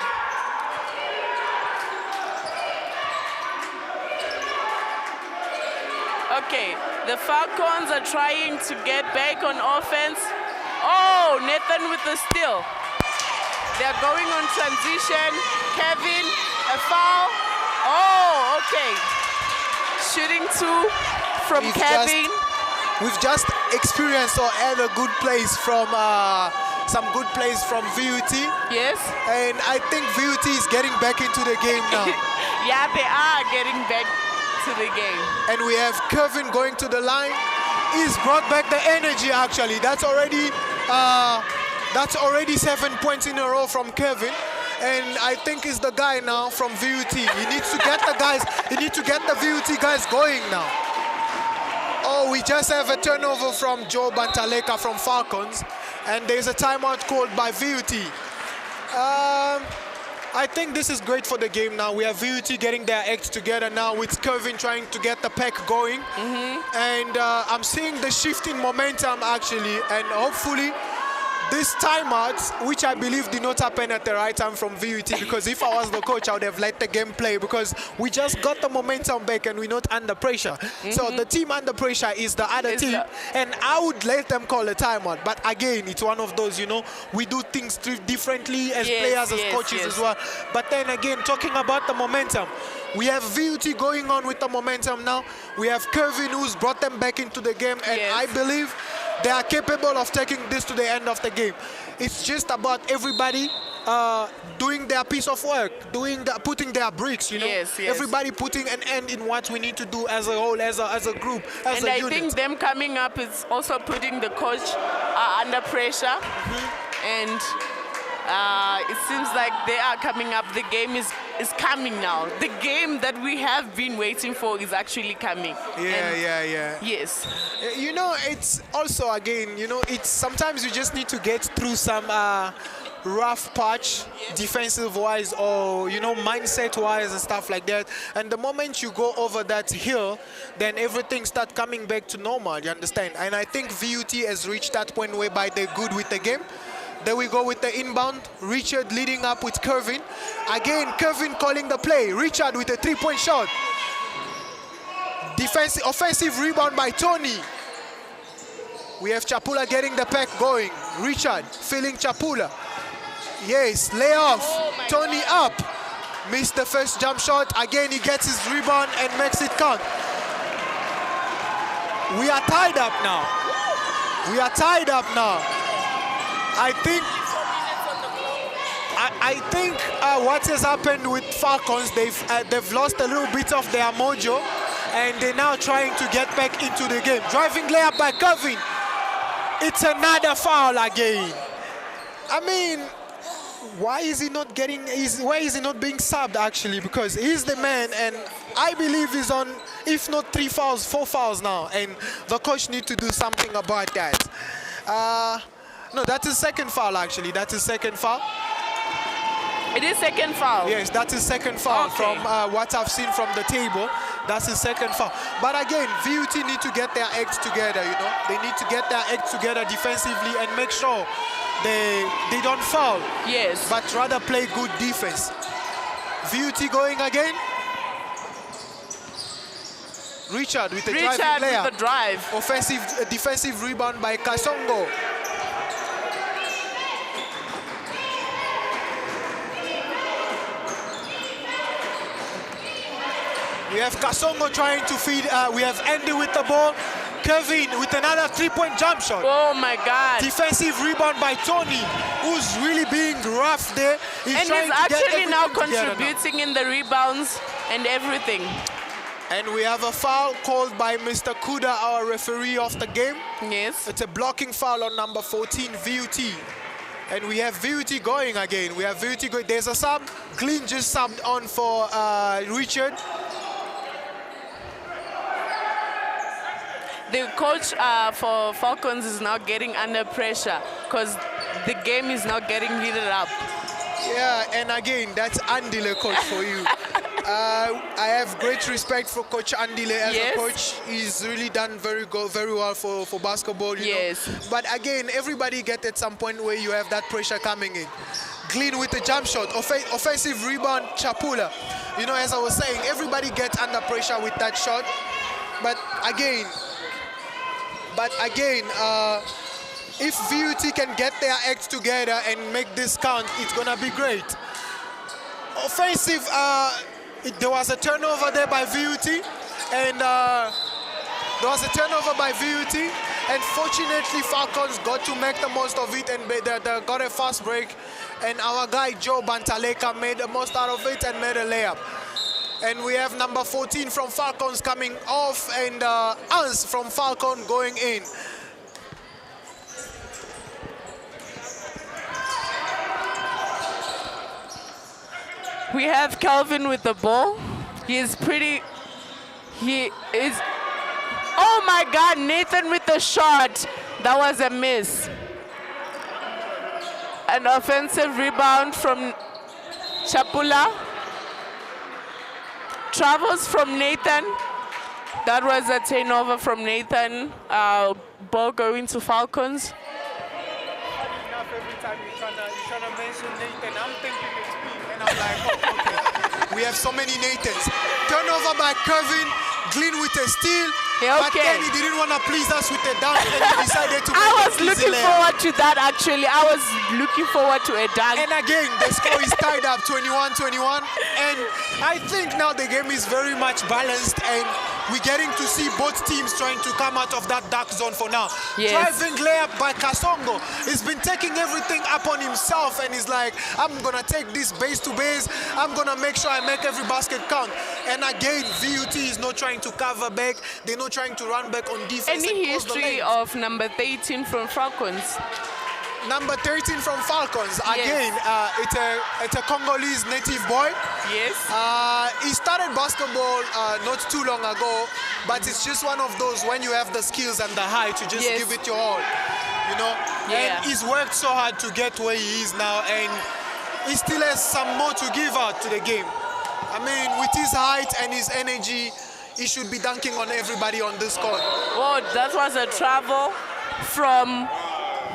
Okay, the Falcons are trying to get back on offense. Oh, Nathan with the steal. They're going on transition. Kevin, a foul. Oh, okay. Shooting 2 from Kevin. We've just experienced or had a good plays from some good plays from VUT. Yes. And I think VUT is getting back into the game now. Yeah, they are getting back to the game. And we have Kevin going to the line. He's brought back the energy actually. That's already 7 points in a row from Kevin. And I think he's the guy now from VUT. He needs to get the guys, he needs to get the VUT guys going now. Oh, we just have a turnover from Joe Bantaleka from Falcons. And there's a timeout called by VUT. I think this is great for the game now. We have VUT getting their act together now with Kevin trying to get the pack going. And I'm seeing the shift in momentum actually, and hopefully this timeout, which I believe did not happen at the right time from VUT, because if I was the coach, I would have let the game play because we just got the momentum back and we're not under pressure. So the team under pressure is the other team, and I would let them call a timeout. But again, it's one of those, you know, we do things differently as players, as coaches as well. But then again, talking about the momentum, we have VUT going on with the momentum now. We have Kevin who's brought them back into the game, and I believe they are capable of taking this to the end of the game. It's just about everybody doing their piece of work, putting their bricks, you know. Everybody putting an end in what we need to do as a whole, as a group, as a unit. And I think them coming up is also putting the coach under pressure. And it seems like they are coming up. The game is coming now. The game that we have been waiting for is actually coming. Yes. You know, it's also, again, you know, it's sometimes you just need to get through some rough patch, defensive-wise, or, you know, mindset-wise and stuff like that. And the moment you go over that hill, then everything starts coming back to normal, you understand? And I think VUT has reached that point whereby they're good with the game. There we go with the inbound. Richard leading up with Kevin. Again, Kevin calling the play. Richard with a 3-point shot. Offensive rebound by Tony. We have Chapula getting the pack going. Richard filling Chapula. Yes, layoff. Tony up. Missed the first jump shot. Again, he gets his rebound and makes it count. We are tied up now. We are tied up now. I think what has happened with Falcons, they've lost a little bit of their mojo, and they're now trying to get back into the game. Driving layup by Kevin. It's another foul again. I mean, why is he not getting? Why is he not being subbed actually? Because he's the man, and I believe he's on, if not 3 fouls, 4 fouls now, and the coach needs to do something about that. No, that's his second foul actually. That's his second foul. It is second foul. Yes, that's his second foul from what I've seen from the table. That's his second foul. But again, VUT need to get their acts together, you know. They need to get their acts together defensively and make sure they don't foul. Yes. But rather play good defense. VUT going again. Richard with the driving layup. With the drive. Offensive, defensive rebound by Kasongo. We have Kasongo trying to feed. We have Andy with the ball. Kevin with another three-point jump shot. Oh my God. Defensive rebound by Tony, who's really being rough there. He's actually now contributing in the rebounds and everything. And we have a foul called by Mr. Kuda, our referee of the game. Yes. It's a blocking foul on number 14, VUT. And we have VUT going again. We have VUT going. There's a sub. Glenn just subbed on for Richard. The coach for Falcons is now getting under pressure because the game is now getting heated up. Yeah, and again, that's Andile coach for you. I have great respect for Coach Andile as a coach. He's really done very well for basketball. You know? But again, everybody gets at some point where you have that pressure coming in. Glenn with the jump shot, offensive rebound, Chapula. You know, as I was saying, everybody gets under pressure with that shot. But again, if VUT can get their acts together and make this count, it's gonna be great. Offensive, there was a turnover there by VUT, and and fortunately Falcons got to make the most of it and they got a fast break, and our guy Joe Bantaleka made the most out of it and made a layup. And we have number 14 from Falcons coming off and Ans from Falcon going in. We have Calvin with the ball. Oh my God, Nathan with the shot. That was a miss. An offensive rebound from Chapula. Travels from Nathan. That was a turnover from Nathan. Ball going to Falcons. Every time you're trying to mention Nathan, I'm thinking it's me, and I'm like, oh, okay. We have so many Nathans. Turnover by Kevin, Glenn with a steal. But then he didn't want to please us with a dunk, and he decided to. I was looking forward to that actually. I was looking forward to a dunk. And again, the score is tied up 21-21, and I think now the game is very much balanced, and we're getting to see both teams trying to come out of that dark zone for now. Driving layup by Kasongo. He's been taking everything upon himself, and he's like, I'm gonna take this base to base. I'm gonna make sure I make every basket count. And again, VUT is not trying to cover back. They're not trying to run back on defense. Any history of number 13 from Falcons? Number 13 from Falcons. Again, it's a Congolese native boy. Yes. He started basketball not too long ago, but it's just one of those when you have the skills and the height to just give it your all, you know. And he's worked so hard to get where he is now, and he still has some more to give out to the game. I mean, with his height and his energy, he should be dunking on everybody on this court. Oh, that was a travel from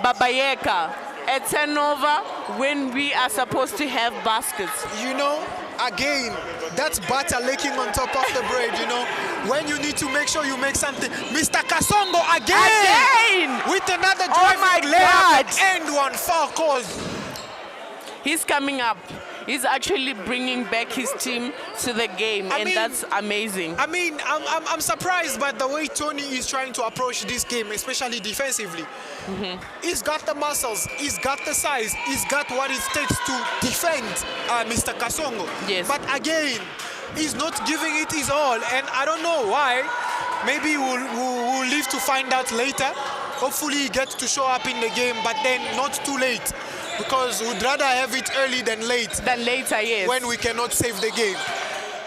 Babayeka. A turnover when we are supposed to have baskets. You know, again, that's butter licking on top of the bread, you know. When you need to make sure you make something. Mr. Kasongo again! With another driving layup and one foul called. He's coming up. He's actually bringing back his team to the game, that's amazing. I mean, I'm surprised by the way Tony is trying to approach this game, especially defensively. He's got the muscles, he's got the size, he's got what it takes to defend Mr. Kasongo. Yes. But again, he's not giving it his all, and I don't know why. Maybe we'll live to find out later. Hopefully he gets to show up in the game, but then not too late. Because we'd rather have it early than late. Than later, yes. When we cannot save the game.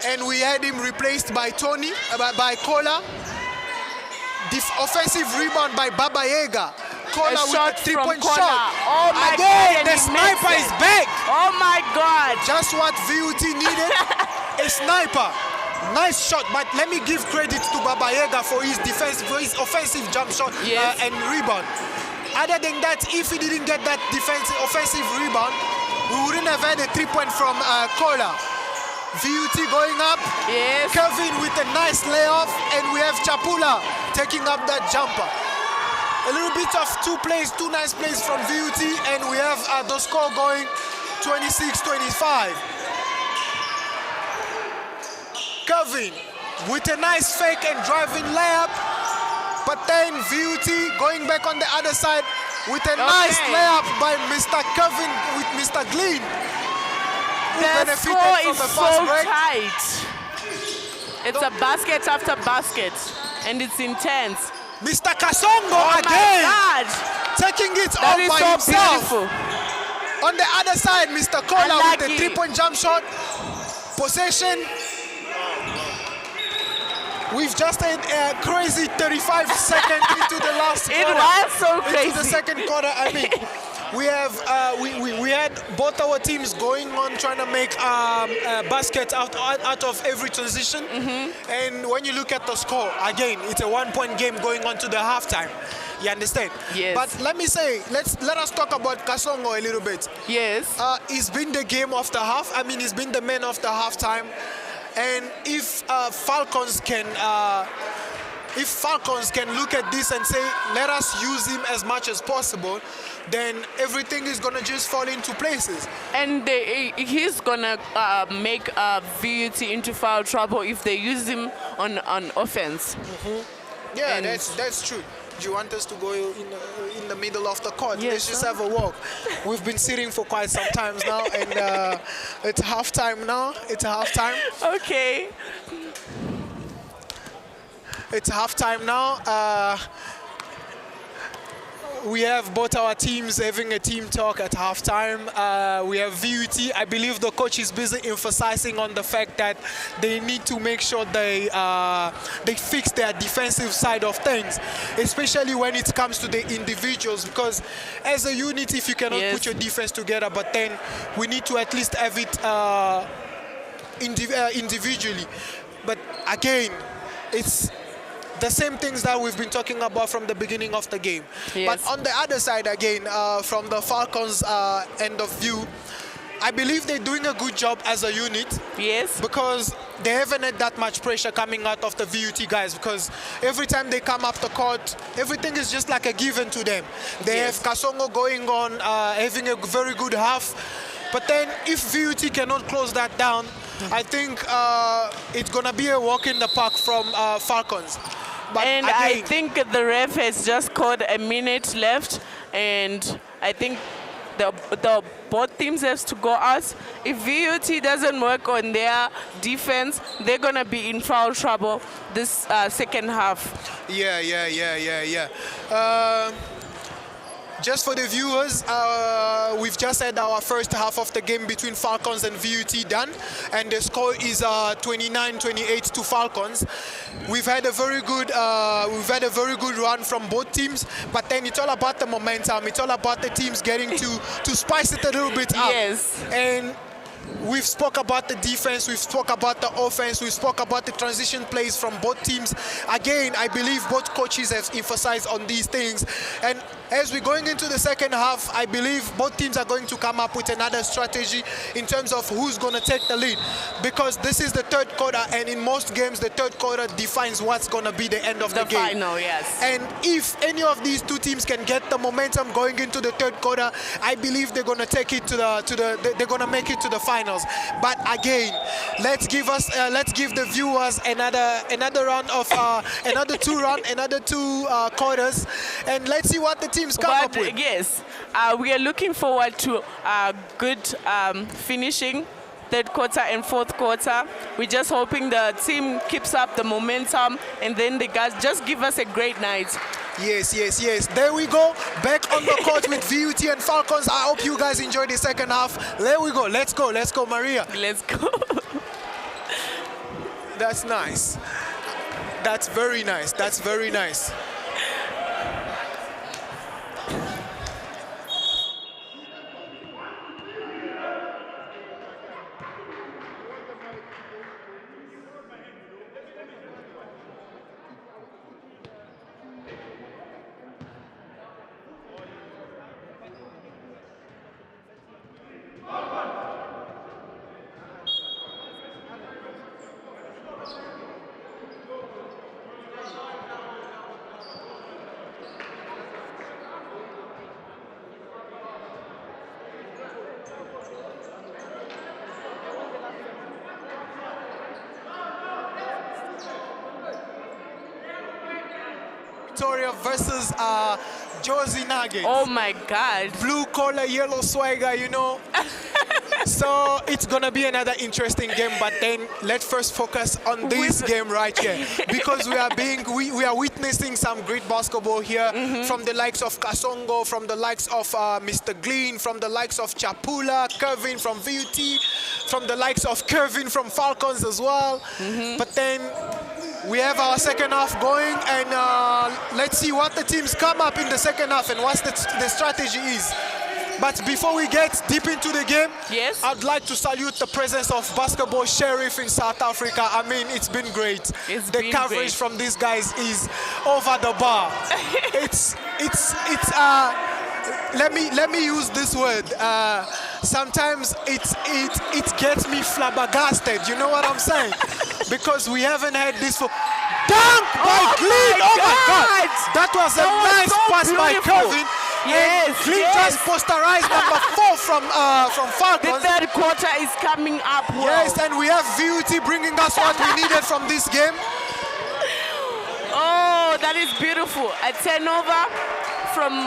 And we had him replaced by Tony, by Kola. Offensive rebound by Baba Yaga. Kola with a three-point shot. Oh my God, God, the sniper is back. Oh my God. Just what VUT needed, a sniper. Nice shot, but let me give credit to Babayega for his defense, for his offensive jump shot and rebound. Other than that, if he didn't get that offensive rebound, we wouldn't have had a 3-point from Kola. VUT going up. Yes. Kevin with a nice layoff, and we have Chapula taking up that jumper. A little bit of two nice plays from VUT, and we have the score going 26-25. Kevin with a nice fake and driving layup, but then VUT going back on the other side with a nice layup by Mr. Kevin with Mr. Glean. The score is so tight. It's a basket after basket, and it's intense. Mr. Kasongo again, taking it all by himself. Beautiful. On the other side, Mr. Kola with a 3-point jump shot. Possession. We've just had a crazy 35 seconds into the last quarter. It was so crazy. Into the second quarter, I mean, we have we had both our teams going on trying to make baskets out of every transition. And when you look at the score, again, it's a 1-point game going on to the halftime. You understand? Yes. But let me say, let us talk about Kasongo a little bit. Yes. He's been the game of the half. I mean, he's been the man of the halftime. And if Falcons can look at this and say, let us use him as much as possible, then everything is gonna just fall into places. And he's gonna make VUT into foul trouble if they use him on offense. Yeah, and that's true. Do you want us to go in the middle of the court? Yes, let's just have a walk. We've been sitting for quite some time now, and it's halftime now. It's halftime. Okay. It's halftime now. We have both our teams having a team talk at halftime. We have VUT. I believe the coach is busy emphasizing on the fact that they need to make sure they fix their defensive side of things, especially when it comes to the individuals, because as a unit, if you cannot put your defense together, but then we need to at least have it individually. But again, it's the same things that we've been talking about from the beginning of the game. Yes. But on the other side, again, from the Falcons' end of view, I believe they're doing a good job as a unit. Yes. Because they haven't had that much pressure coming out of the VUT guys, because every time they come up the court, everything is just like a given to them. They have Kasongo going on, having a very good half. But then if VUT cannot close that down, I think it's going to be a walk in the park from Falcons. But and again, I think the ref has just called a minute left, and I think the both teams have to go out. If VUT doesn't work on their defense, they're going to be in foul trouble this second half. Yeah. Just for the viewers, we've just had our first half of the game between Falcons and VUT done, and the score is 29-28 to Falcons. We've had a very good run from both teams, but then it's all about the momentum. It's all about the teams getting to spice it a little bit up. Yes. And we've spoke about the defense, we've spoke about the offense, we've spoke about the transition plays from both teams. Again, I believe both coaches have emphasized on these things. And as we're going into the second half, I believe both teams are going to come up with another strategy in terms of who's going to take the lead. Because this is the third quarter, and in most games, the third quarter defines what's going to be the end of the game. The final, yes. And if any of these two teams can get the momentum going into the third quarter, I believe they're going to take it they're going to make it to the finals. But again, let's give the viewers another round of another two quarters, and let's see what the teams come up with. Yes, we are looking forward to good finishing third quarter and fourth quarter. We're just hoping the team keeps up the momentum, and then the guys just give us a great night. Yes. There we go. Back on the court with VUT and Falcons. I hope you guys enjoy the second half. There we go. Let's go, Maria. Let's go. That's nice. That's very nice. Victoria versus Josie Nugget. Oh my God. Blue collar, yellow swagger, you know. So it's gonna be another interesting game, but then let's first focus on this game right here, because we are witnessing some great basketball here from the likes of Kasongo, from the likes of Mr. Glean, from the likes of Chapula, Kevin from VUT, from the likes of Kevin from Falcons as well. But then we have our second half going, and let's see what the teams come up in the second half and what the strategy is. But before we get deep into the game, yes, I'd like to salute the presence of Basketball Sheriff in South Africa. I mean, it's been great. The coverage from these guys is over the bar. Let me use this word. Sometimes it gets me flabbergasted. You know what I'm saying? Because we haven't had this for. Dunk by Glean! Oh my God! That was a nice pass by Kevin. Yes, Glean just posterized number 4 from Falcons. The third quarter is coming up well. Yes, and we have VUT bringing us what we needed from this game. Oh, that is beautiful. A turnover from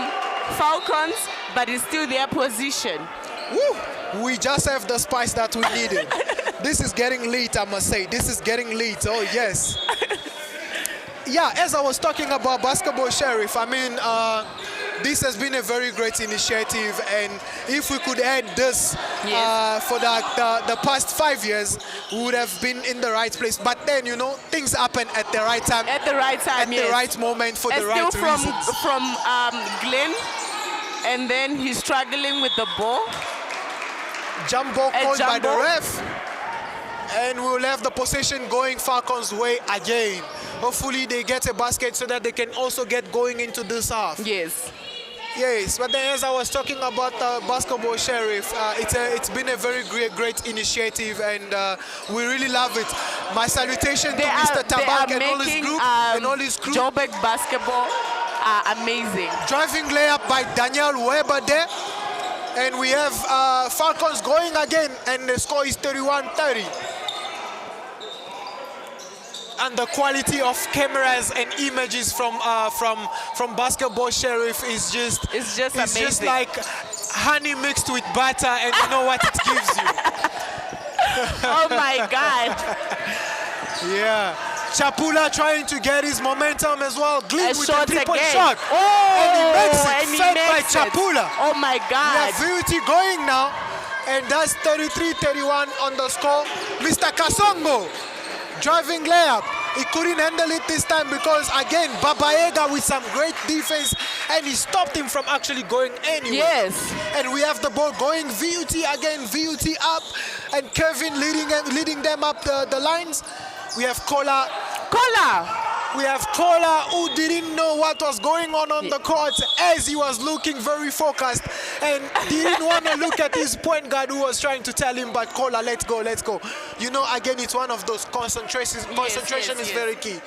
Falcons, but it's still their position. Woo! We just have the spice that we needed. This is getting late, I must say. This is getting late. Oh, yes. Yeah, as I was talking about Basketball Sheriff, I mean, this has been a very great initiative, and if we could add this for the past 5 years, we would have been in the right place. But then, you know, things happen at the right time. At the right time, At the right moment for the right reasons. From Glenn, and then he's struggling with the ball. Jump ball called by the ref. And we'll have the possession going Falcons' way again. Hopefully they get a basket so that they can also get going into this half. Yes. Yes, but then as I was talking about Basketball Sheriff, it's been a very great initiative, and we really love it. My salutation to Mr. Tabak and all his group and all his crew. Joburg basketball are amazing. Driving layup by Daniel Weber there. And we have Falcons going again, and the score is 31-30. And the quality of cameras and images from Basketball Sheriff is just amazing. It's just like honey mixed with butter, and you know what it gives you. Oh my God. Yeah. Chapula trying to get his momentum as well. Glean with a 3-point shot. Oh, and he makes it. Fed by Chapula. Oh my God. We have VUT going now, and that's 33-31 on the score. Mr. Kasongo driving layup. He couldn't handle it this time because, again, Babaega with some great defense, and he stopped him from actually going anywhere. Yes. And we have the ball going VUT again, VUT up, and Kevin leading them up the lines. We have Kola. We have Kola, who didn't know what was going on the court, as he was looking very focused and didn't want to look at his point guard who was trying to tell him, but Kola, let's go, let's go. You know, again, it's one of those concentrations. Concentration is very key.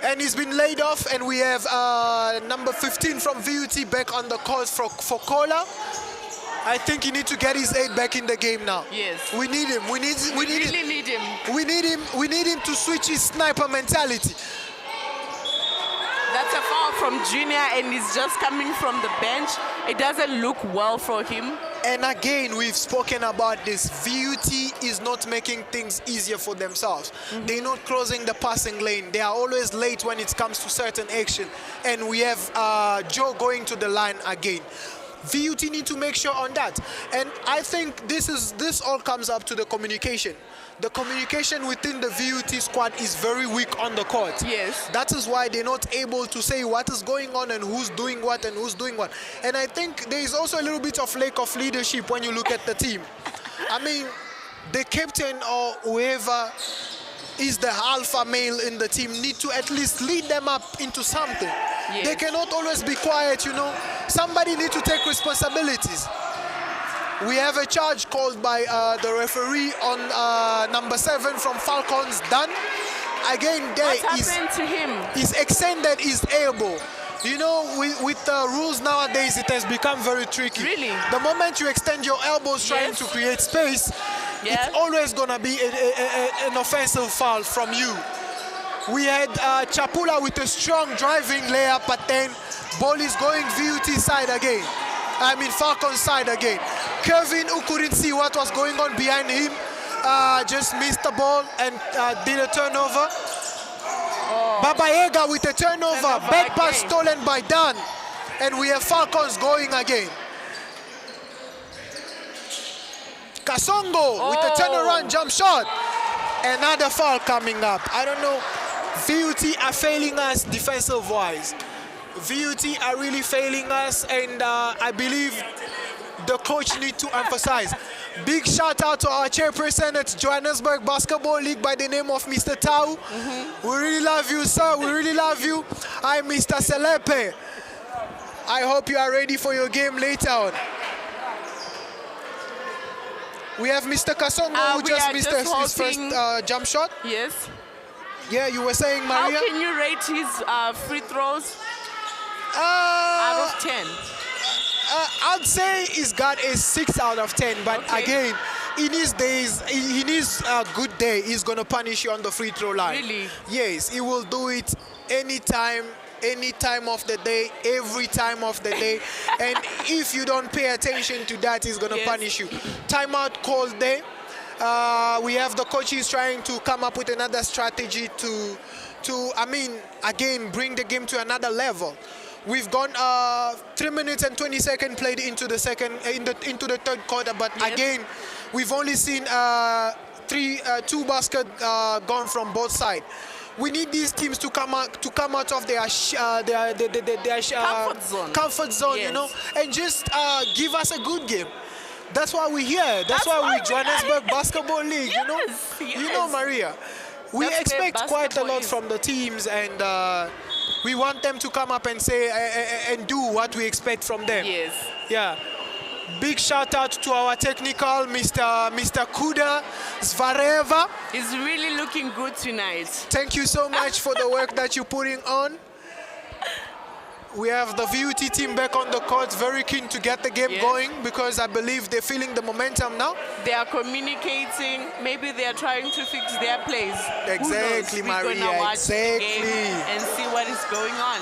And he's been laid off, and we have number 15 from VUT back on the court for Kola. I think he needs to get his 8 back in the game now. Yes. We need him. We really need him. We need him to switch his sniper mentality. That's a foul from Junior, and he's just coming from the bench. It doesn't look well for him. And again, we've spoken about this. VUT is not making things easier for themselves. They're not closing the passing lane. They are always late when it comes to certain action. And we have Joe going to the line again. VUT need to make sure on that, and I think this all comes up to the communication. The communication within the VUT squad is very weak on the court. Yes. That is why they're not able to say what is going on and who's doing what and who's doing what. And I think there is also a little bit of lack of leadership when you look at the team. I mean, the captain or whoever is the alpha male in the team need to at least lead them up into something. Yes. They cannot always be quiet, you know. Somebody need to take responsibilities. We have a charge called by the referee on number 7 from Falcons, Dan. Again, there what happened to him? He's extended his elbow. You know, with the rules nowadays, it has become very tricky. Really? The moment you extend your elbows trying to create space, it's always going to be an offensive foul from you. We had Chapula with a strong driving layup, but then ball is going VUT side again. I mean Falcons side again. Kevin, who couldn't see what was going on behind him, just missed the ball and did a turnover. Baba Yaga with a turnover. Back pass stolen by Dan. And we have Falcons going again. Kasongo with a turnaround jump shot. Another foul coming up. I don't know. VUT are failing us defensive-wise. VUT are really failing us, and I believe the coach needs to emphasize. Big shout out to our chairperson at Johannesburg Basketball League by the name of Mr. Tau. We really love you, sir. We really love you. I'm Mr. Selepe. I hope you are ready for your game later on. We have Mr. Kasongo who just missed his first jump shot. Yes. Yeah, you were saying, Maria? How can you rate his free throws out of 10? I'd say he's got a 6 out of 10, but again, in his days, he needs a good day. He's going to punish you on the free throw line. Really? Yes, he will do it anytime, any time of the day, every time of the day. And if you don't pay attention to that, he's going to punish you. Timeout called there. We have the coaches trying to come up with another strategy to I mean, again, bring the game to another level. We've gone 3 minutes and 20 seconds played into the into the third quarter, but again, we've only seen two baskets gone from both sides. We need these teams to come out of their comfort zone, you know, and just give us a good game. That's why we're here. That's why we're Johannesburg Basketball League, you know. You know, Maria. We expect quite a lot from the teams, and we want them to come up and say and do what we expect from them. Yes. Yeah. Big shout out to our technical, Mr. Kuda Zvareva. He's really looking good tonight. Thank you so much for the work that you're putting on. We have the VUT team back on the court, very keen to get the game going, because I believe they're feeling the momentum now. They are communicating. Maybe they are trying to fix their plays. Exactly, Maria. We're gonna watch exactly. the game and see what is going on.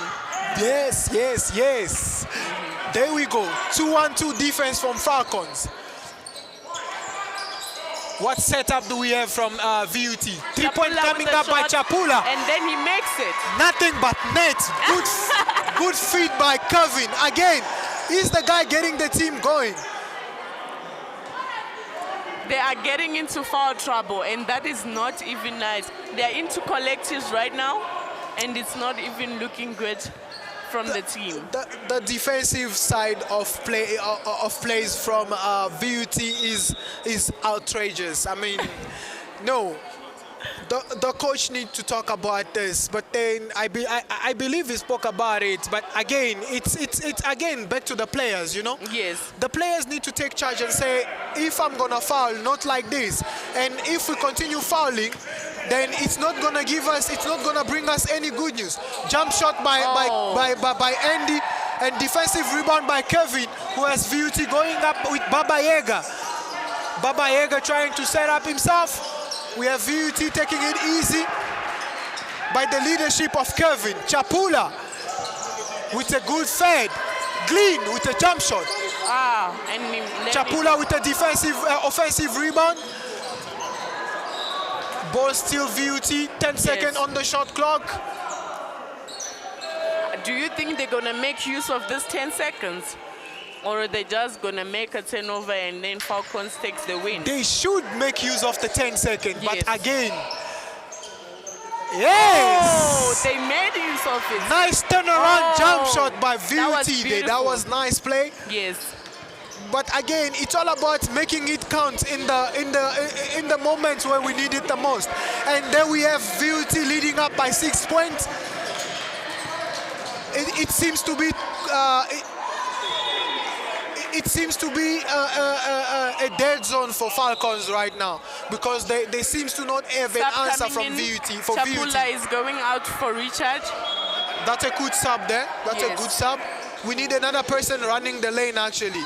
Yes, yes, yes. There we go. 2-1-2 defense from Falcons. What setup do we have from VUT? 3-point coming up by Chapula. And then he makes it. Nothing but net. Good feed by Kevin. Again, he's the guy getting the team going. They are getting into foul trouble, and that is not even nice. They are into collectives right now, and it's not even looking good from the team. The defensive side of plays from VUT is outrageous. I mean, no. The coach needs to talk about this, but then I believe he spoke about it. But again, it's again back to the players, you know. Yes. The players need to take charge and say, if I'm gonna foul, not like this, and if we continue fouling, then it's not gonna bring us any good news. Jump shot by Andy, and defensive rebound by Kevin, who has VUT going up with Baba Yaga. Baba Yaga trying to set up himself. We have VUT taking it easy by the leadership of Kevin. Chapula with a good fade. Glean with a jump shot. Chapula with a defensive, offensive rebound. Ball still VUT, 10 seconds on the shot clock. Do you think they're going to make use of this 10 seconds? Or are they just going to make a turnover and then Falcons takes the win? They should make use of the 10 seconds, but again, yes! Oh, they made use of it. Nice turnaround jump shot by VUT. That was nice play. Yes. But again, it's all about making it count in the moments where we need it the most. And then we have VUT leading up by 6 points. It seems to be. It seems to be a dead zone for Falcons right now, because they seem to not have an answer from VUT. Chapula is going out for recharge. That's a good sub there. That's a good sub. We need another person running the lane actually.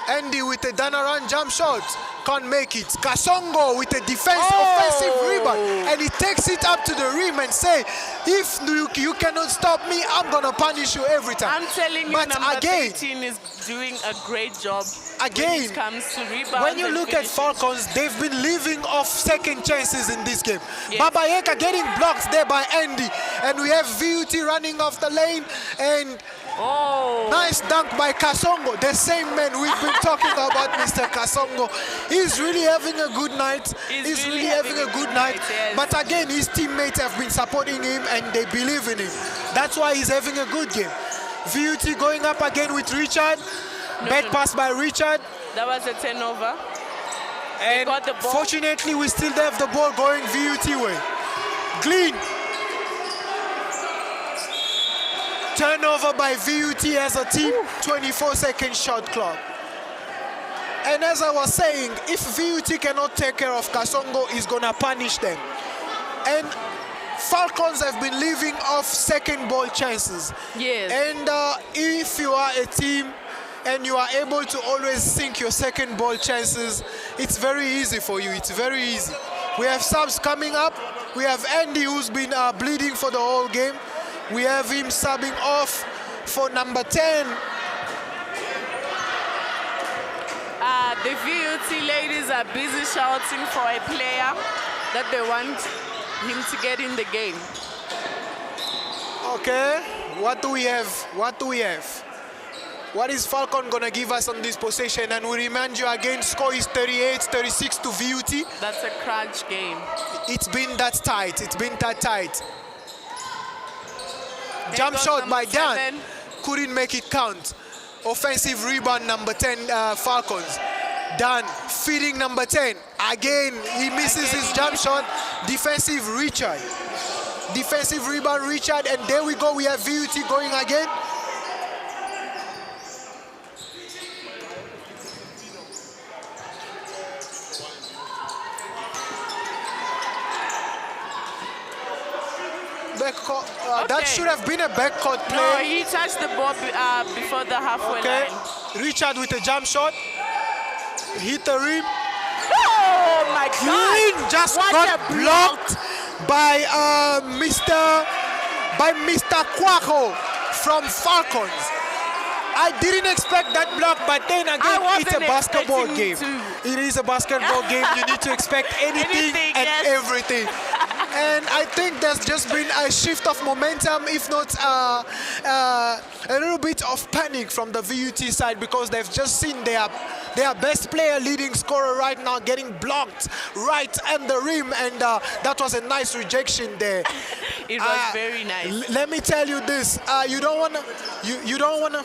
Andy with a Danaran jump shot. can't make it. Kasongo with a offensive rebound, and he takes it up to the rim and say, if you cannot stop me, I'm gonna punish you every time. I'm telling you, but number again, 13 is doing a great job again, when it comes to rebound. when you look at Falcons, they've been living off second chances in this game. Yes. Baba Yeka getting blocked there by Andy, and we have VUT running off the lane, and nice dunk by Kasongo, the same man we've been talking about, Mr. Kasongo. He's really having a good night. He's really having a good night. Yes. But again, his teammates have been supporting him and they believe in him. That's why he's having a good game. VUT going up again with Richard. Bad pass by Richard. That was a turnover. And got the ball. Fortunately, we still have the ball going VUT way. Glean. Turnover by VUT as a team, 24-second shot clock. And as I was saying, if VUT cannot take care of Kasongo, he's gonna punish them. And Falcons have been living off second ball chances. Yes. And if you are a team and you are able to always sink your second ball chances, it's very easy for you. It's very easy. We have subs coming up. We have Andy, who's been bleeding for the whole game. We have him subbing off for number 10. The VUT ladies are busy shouting for a player that they want him to get in the game. Okay, what do we have? What do we have? What is Falcon gonna give us on this possession? And we remind you again, score is 38-36 to VUT. That's a crunch game. It's been that tight. It's been that tight. Jump shot by Dan. Couldn't make it count. Offensive rebound, number 10, Falcons. Dan feeding number 10. Again, he misses his jump shot. Defensive Richard. Defensive rebound, Richard. And there we go. We have VUT going again. Backcourt, that should have been a backcourt play. No, he touched the ball before the halfway line. Richard with a jump shot. Hit the rim. Oh my God! Green just got blocked by Mr. Kwako from Falcons. I didn't expect that block, but then again, it's a basketball game. It is a basketball game. You need to expect anything and everything. And I think there's just been a shift of momentum, if not a little bit of panic from the VUT side, because they've just seen their best player, leading scorer right now, getting blocked right at the rim, and that was a nice rejection there. It was very nice. Let me tell you this: you don't wanna.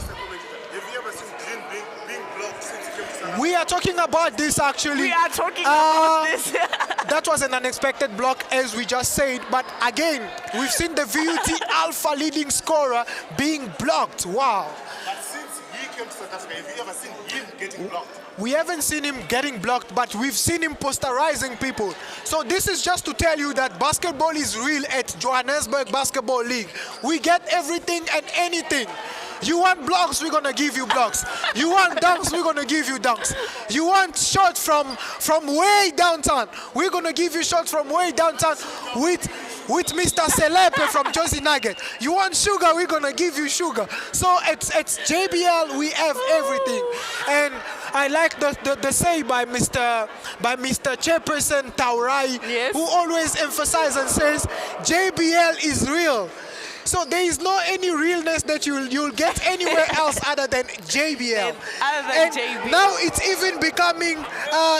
We are talking about this actually. We are talking about this. That was an unexpected block, as we just said. But again, we've seen the VUT alpha leading scorer being blocked. Wow. But since he came to South Africa, have you ever seen him getting blocked? We haven't seen him getting blocked, but we've seen him posterizing people. So this is just to tell you that basketball is real at Johannesburg Basketball League. We get everything and anything. You want blocks, we're gonna give you blocks. You want dunks, we're gonna give you dunks. You want shots from way downtown, we're gonna give you shots from way downtown with Mr. Selepe from Josie Nugget. You want sugar, we're gonna give you sugar. So it's JBL, we have everything. And I like the say by Mr. Chairperson Taurai, yes, who always emphasizes and says JBL is real. So there is no any realness that you'll get anywhere else other than JBL. And JBL. Now it's even becoming,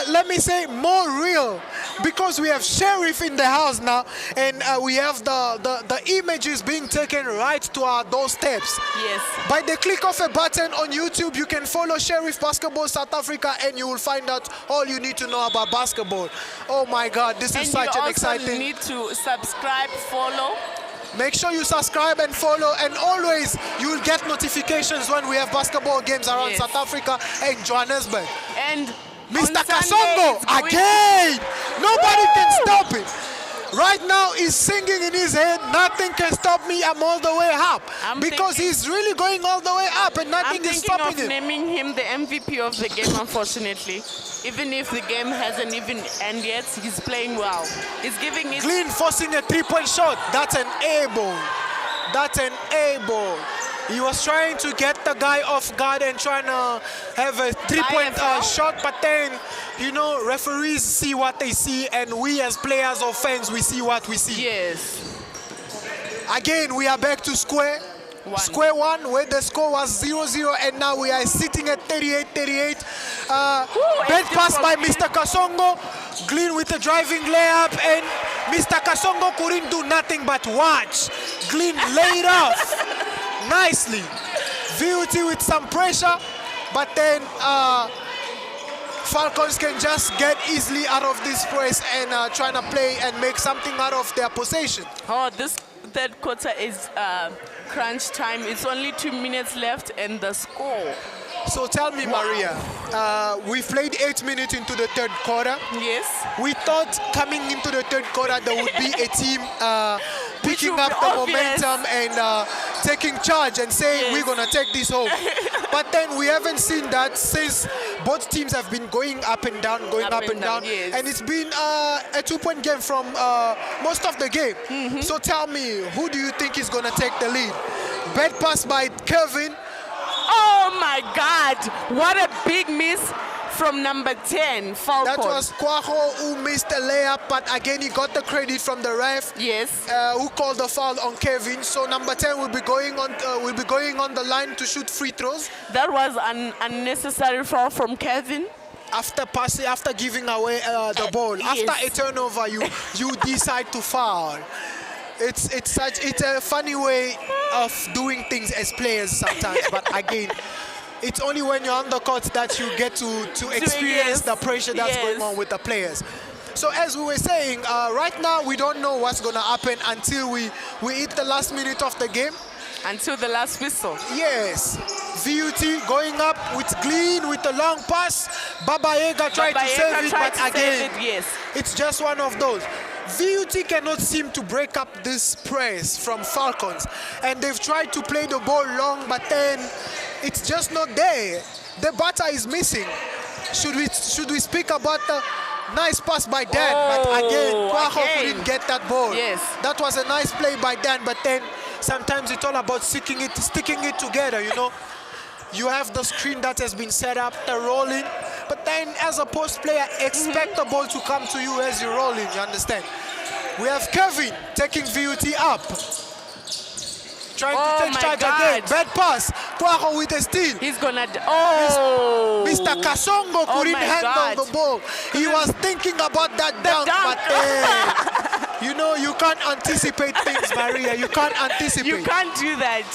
let me say, more real, because we have Sheriff in the house now, and we have the images being taken right to our doorsteps. Yes. By the click of a button on YouTube, you can follow Sheriff Basketball South Africa, and you will find out all you need to know about basketball. Oh my God, this is such an exciting. And you also need to subscribe, follow. Make sure you subscribe and follow, and always you will get notifications when we have basketball games around South Africa and Johannesburg. And Mr. Kasongo again! Nobody can stop him. right now he's singing in his head, nothing can stop me, I'm all the way up. Because he's really going all the way up and nothing is stopping him. I'm thinking of naming him the MVP of the game, unfortunately. Even if the game hasn't even ended yet, he's playing well. He's giving it... Glenn forcing a three-point shot. That's an A ball. That's an A ball. He was trying to get the guy off guard and trying to have a three-point shot, but then, you know, referees see what they see, and we as players or fans, we see what we see. Yes. Again, we are back to square one, where the score was 0-0, and now we are sitting at 38-38. Bad pass by Mr. Kasongo. Glenn with the driving layup, and Mr. Kasongo couldn't do nothing but watch. Glenn laid off nicely. VUT with some pressure, but then Falcons can just get easily out of this press and trying to play and make something out of their possession. Oh, this third quarter is crunch time. It's only 2 minutes left and the score. So tell me, Maria, we played 8 minutes into the third quarter. Yes. We thought coming into the third quarter there would be a team picking up the momentum and taking charge and saying we're going to take this home. But then we haven't seen that since both teams have been going up and down, yes. And it's been a 2-point game from most of the game. So tell me, who do you think is going to take the lead? Bad pass by Kevin. Oh my God, what a big miss from number 10, Falcons. That was Kwaho who missed the layup, but again he got the credit from the ref. Yes. Who called the foul on Kevin. So number 10 will be going on the line to shoot free throws. That was an unnecessary foul from Kevin. After passing, after giving away the ball, yes. After a turnover, you decide to foul. It's a funny way of doing things as players sometimes, but again, it's only when you're on the court that you get to experience the pressure that's going on with the players. So as we were saying, right now we don't know what's going to happen until we hit the last minute of the game. Until the last whistle. Yes. VUT going up with Glenn with a long pass. Baba Yaga tried to save it, but again, it's just one of those. VUT cannot seem to break up this press from Falcons, and they've tried to play the ball long, but then it's just not there. The butter is missing. Should we speak about the nice pass by Dan? But again, Kwaho couldn't get that ball. Yes. That was a nice play by Dan, but then sometimes it's all about sticking it together, you know. You have the screen that has been set up, the rolling, but then as a post player, expect the ball to come to you as you're rolling, you understand? We have Kevin taking VUT up. Trying to take charge again. Bad pass. Kwaho with a steal. He's gonna... Mr. Kasongo couldn't handle the ball. He was thinking about that dunk, but you know, you can't anticipate things, Maria. You can't anticipate. You can't do that.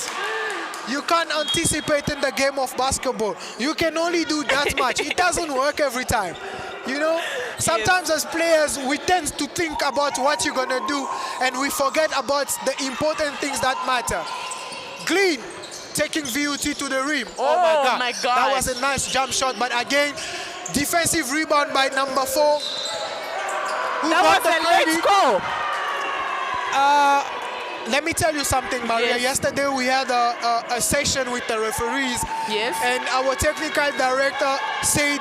You can't anticipate in the game of basketball. You can only do that much. It doesn't work every time. You know, sometimes as players, we tend to think about what you're going to do, and we forget about the important things that matter. Glenn taking VUT to the rim. Oh my God. That was a nice jump shot, but again, defensive rebound by number 4. That was a late goal. Let me tell you something, Maria. Yesterday we had a session with the referees. Yes. And our technical director said,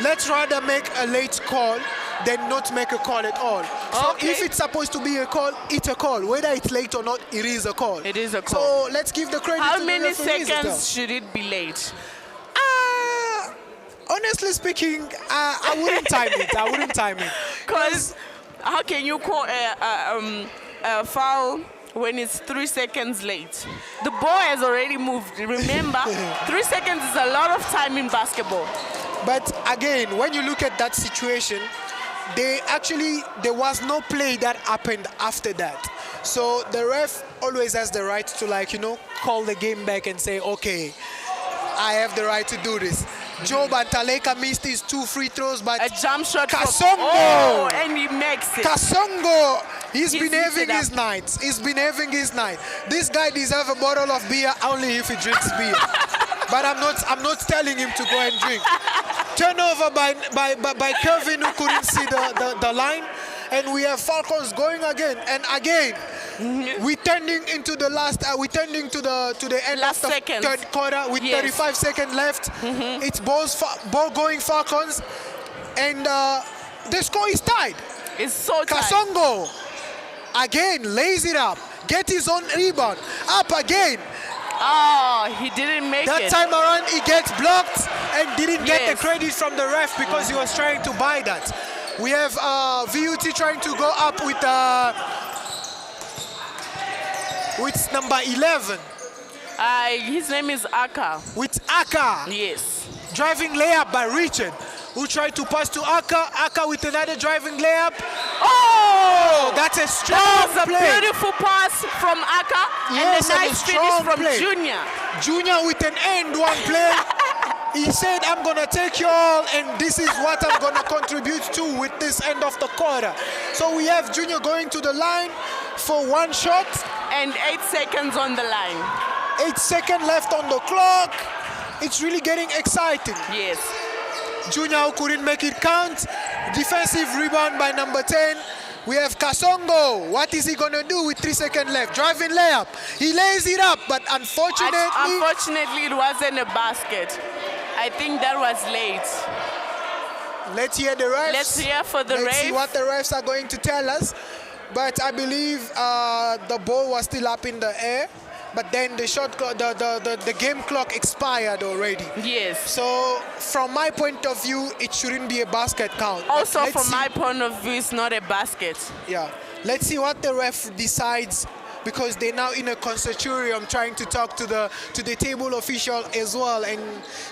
let's rather make a late call than not make a call at all. So if it's supposed to be a call, it's a call. Whether it's late or not, it is a call. It is a call. So let's give the credit to the referees. How many seconds should it be late? Honestly speaking, I wouldn't time it. Because how can you call a foul when it's 3 seconds late? The ball has already moved. Remember, 3 seconds is a lot of time in basketball. But again, when you look at that situation, there was no play that happened after that. So the ref always has the right to, like, you know, call the game back and say, okay, I have the right to do this. Job and Taleka missed his 2 free throws, but a jump shot Kasongo! And he makes it. Kasongo! He's been having his nights. He's been having his night. This guy deserves a bottle of beer only if he drinks beer. But I'm not telling him to go and drink. Turnover by Kevin, who couldn't see the line. and we have Falcons going again and again. We're tending into the last. We're tending to the end Last of the seconds. third quarter with Yes. 35 seconds left. It's ball going Falcons, and the score is tied. It's so tight. Kasongo again lays it up, get his own rebound, up again. Oh, he didn't make That it. time around he gets blocked and didn't get the Yes. credit from the ref because he was trying to buy that. We have VUT trying to go up with number 11. His name is Aka. With Aka. Yes. Driving layup by Richard, who tried to pass to Aka. Aka with another driving layup. Oh! That's a strong That was a play. beautiful pass from Aka Yes, and and a a nice finish strong from play. Junior. Junior with an end one play. He said, I'm going to take you all, and this is what I'm going to contribute to with this end of the quarter. So we have Junior going to the line for one shot. And 8 seconds on the line. 8 seconds left on the clock. It's really getting exciting. Yes. Junior who couldn't make it count. Defensive rebound by number 10. We have Kasongo. What is he going to do with 3 seconds left? Driving layup. He lays it up, but unfortunately... Unfortunately, it wasn't a basket. I think that was late. Let's hear the refs. Let's hear for the Let's see ref. what the refs are going to tell us. But I believe the ball was still up in the air. But then the game clock expired already. Yes. So from my point of view, it shouldn't be a basket count. But Also, let's from see. my point of view, it's not a basket. Yeah. Let's see what the ref decides, because they're now in a consortium trying to talk to the table official as well and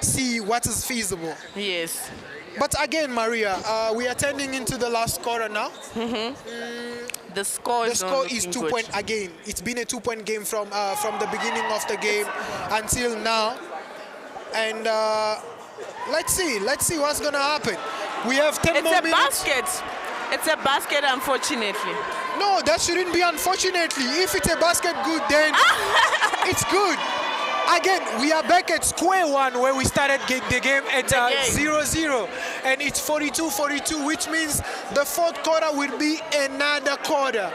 see what is feasible. Yes. But again, Maria, we are turning into the last quarter now. The score The is not score looking is good. 2 point again. It's been a 2-point game from the beginning of the game until now. And let's see what's gonna happen. We have 10 It's more a minutes. basket. It's a basket, unfortunately. No, that shouldn't be unfortunately. If it's a basket good, then it's good. Again, we are back at square one where we started the game at 0-0. And it's 42-42, which means the fourth quarter will be another quarter.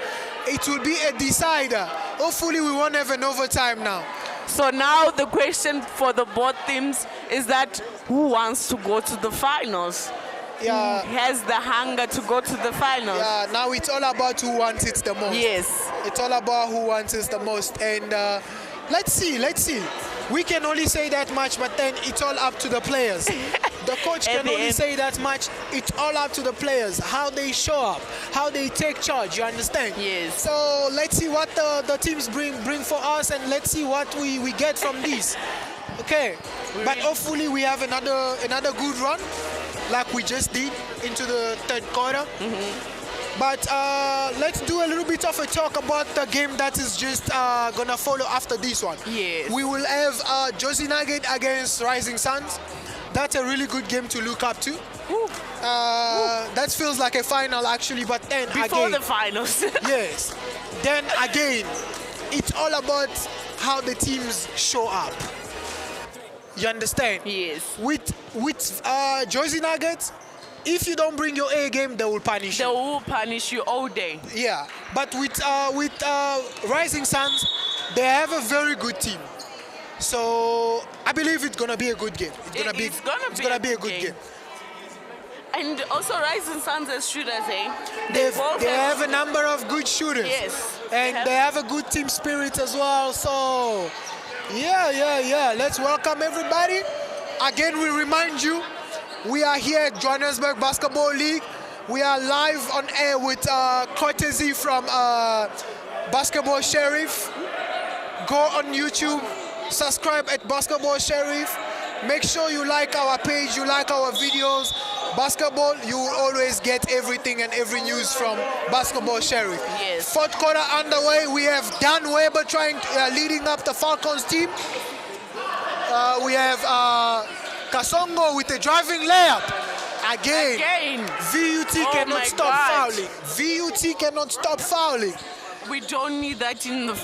It will be a decider. Hopefully we won't have an overtime now. So now the question for the both teams is that who wants to go to the finals? Yeah. Who has the hunger to go to the finals? Yeah, now it's all about who wants it the most. Yes. It's all about who wants it the most. And let's see. We can only say that much, but then it's all up to the players. The coach At can the only end. say that much. It's all up to the players, how they show up, how they take charge, you understand? Yes. So let's see what the teams bring for us, and let's see what we get from this. Okay. But hopefully we have another good run, like we just did into the third quarter. But let's do a little bit of a talk about the game that is just gonna follow after this one. Yes. We will have Josie Nugget against Rising Suns. That's a really good game to look up to. That feels like a final actually, but then Before again, the finals. yes. Then again, it's all about how the teams show up. You understand? Yes. With Josie Nuggets, if you don't bring your A game, they will punish They you. will punish you all day. Yeah, but with Rising Suns, they have a very good team. So I believe it's gonna be a good game. It's gonna be a good game. And also Rising Suns as shooters, eh? They both have a number of good shooters. Yes. And they have a good team spirit as well. So yeah. Let's welcome everybody. Again, we remind you, we are here at Johannesburg Basketball League. We are live on air with courtesy from Basketball Sheriff. Go on YouTube, subscribe at Basketball Sheriff. Make sure you like our page, you like our videos. Basketball, you will always get everything and every news from Basketball Sheriff. Yes. Fourth quarter underway. We have Dan Weber leading up the Falcons team. We have Kasongo with a driving layup. Again. VUT Oh cannot my stop God. fouling. VUT cannot stop fouling. We don't need that in the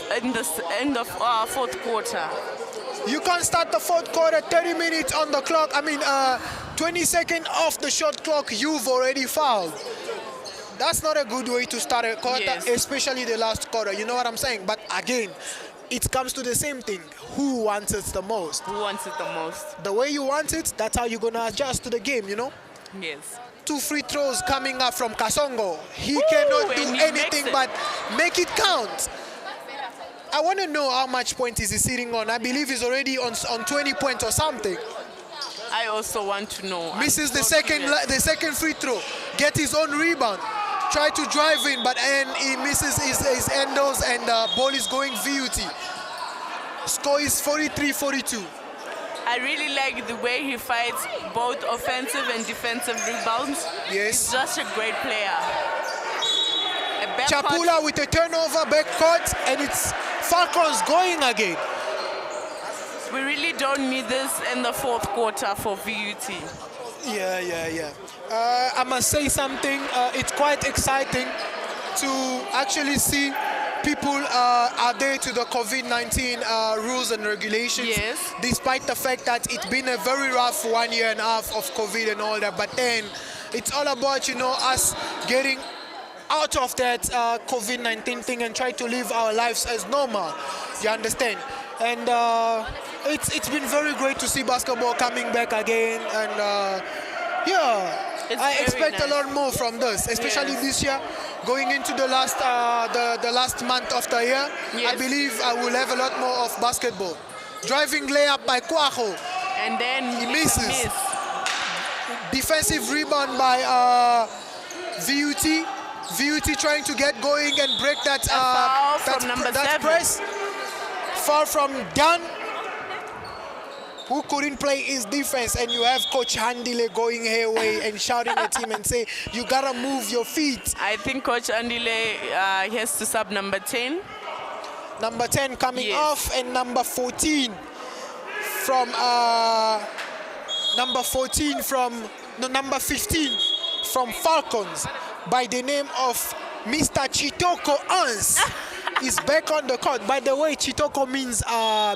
end of fourth quarter. You can't start the fourth quarter, 30 minutes on the clock. 20 seconds off the shot clock, you've already fouled. That's not a good way to start a quarter, Yes. especially the last quarter. You know what I'm saying? But again, it comes to the same thing. Who wants it the most? Who wants it the most? The way you want it, that's how you're going to adjust to the game, you know? Yes. 2 free throws coming up from Kasongo. He cannot do and he anything makes it. but make it count. I want to know how much points is he sitting on. I believe he's already on 20 points or something. I also want to know. Misses I'm the so the second free throw. Get his own rebound. Try to drive in, but and he misses his handles, and the ball is going VUT. Score is 43-42. I really like the way he fights both offensive and defensive rebounds. Yes. He's just a great player. A backcourt- Chapula with a turnover backcourt, and it's Falcons going again. We really don't need this in the fourth quarter for VUT. Yeah. I must say something. It's quite exciting to actually see people adhere to the COVID-19 rules and regulations. Yes. Despite the fact that it's been a very rough 1.5 years of COVID and all that, but then it's all about, you know, us getting out of that COVID-19 thing and try to live our lives as normal. You understand? And it's been very great to see basketball coming back again, and It's I very expect nice. a lot more from this, especially Yes. this year, going into the last the last month of the year. I Yes. believe I will have a lot more of basketball. Driving layup by Kwaho, And then He it's a misses. miss. defensive rebound by VUT. VUT trying to get going and break that foul from number that 7. press. Foul from Dan, who couldn't play his defense, and you have Coach Handile going hayway and shouting at him and say, "You gotta move your feet." I think Coach Andile has to sub number 10. Number 10 coming Yes. off, and number 14 from number 15 from Falcons by the name of Mr. Chitoko Ans is back on the court. By the way, Chitoko means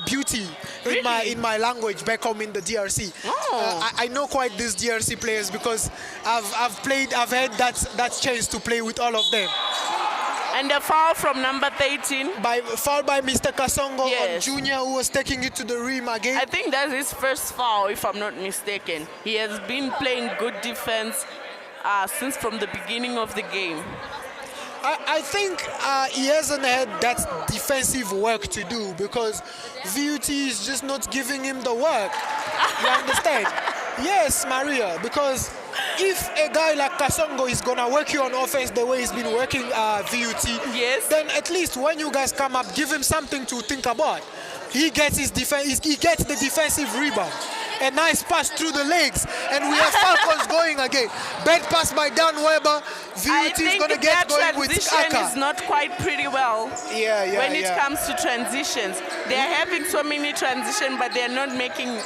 beauty in my language back home in the DRC. Oh. I know quite these DRC players because I've had that chance to play with all of them. And a foul from number 13. Foul by Mr. Kasongo on Yes. Junior, who was taking it to the rim again. I think that's his first foul, if I'm not mistaken. He has been playing good defense since from the beginning of the game. I think he hasn't had that defensive work to do because VUT is just not giving him the work. You understand? Yes, Maria, because if a guy like Kasongo is going to work you on offense the way he's been working VUT, Yes. then at least when you guys come up, give him something to think about. He gets his defense. He gets the defensive rebound. A nice pass through the legs, and we have Falcons going again. Bad pass by Dan Weber. I VUT is think going to get that going with transition is Aka. not quite pretty well when it yeah. comes to transitions. They're having so many transitions, but they're not making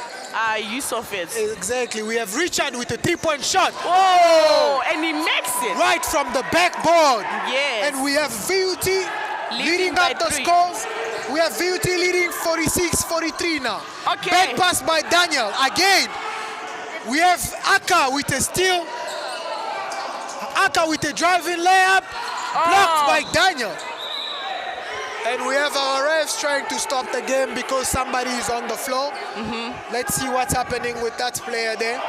use of it. Exactly. We have Richard with a 3-point shot. Oh, and he makes it. Right from the backboard. Yes. And we have VUT leading by up the 3. scores. We have VUT leading 46-43 now. Okay. Bad pass by Daniel. Again, we have Aka with a steal. Aka with a driving layup. Blocked by Daniel. And we have our refs trying to stop the game because somebody is on the floor. Let's see what's happening with that player there.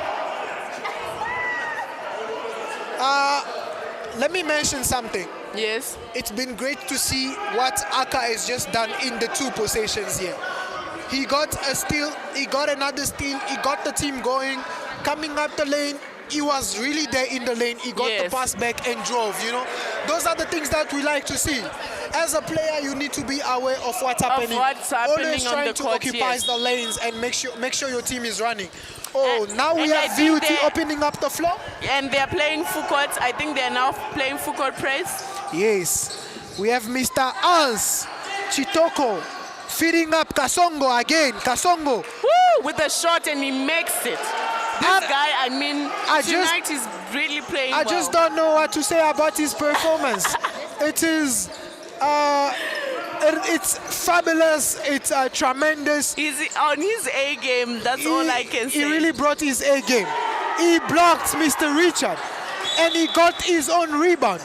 Let me mention something. Yes. It's been great to see what Aka has just done in the 2 possessions here. He got a steal, he got another steal, he got the team going, coming up the lane. He was really there in the lane. He got the pass back and drove, you know. Those are the things that we like to see. As a player, you need to be aware of what's happening. what's happening Always on trying the to court, occupy yes. the lanes and make sure your team is running. Oh, now we and I have think VUT opening up the floor. And they're playing full court. I think they're now playing full court press. Yes, we have Mr. Ans Chitoko feeding up Kasongo again. Kasongo. Woo! With a shot, and he makes it. This guy, I mean, tonight is really playing well. I just don't know what to say about his performance. It is, it's fabulous. It's tremendous. He's on his A game. That's all I can say. He really brought his A game. He blocked Mr. Richard, and he got his own rebound.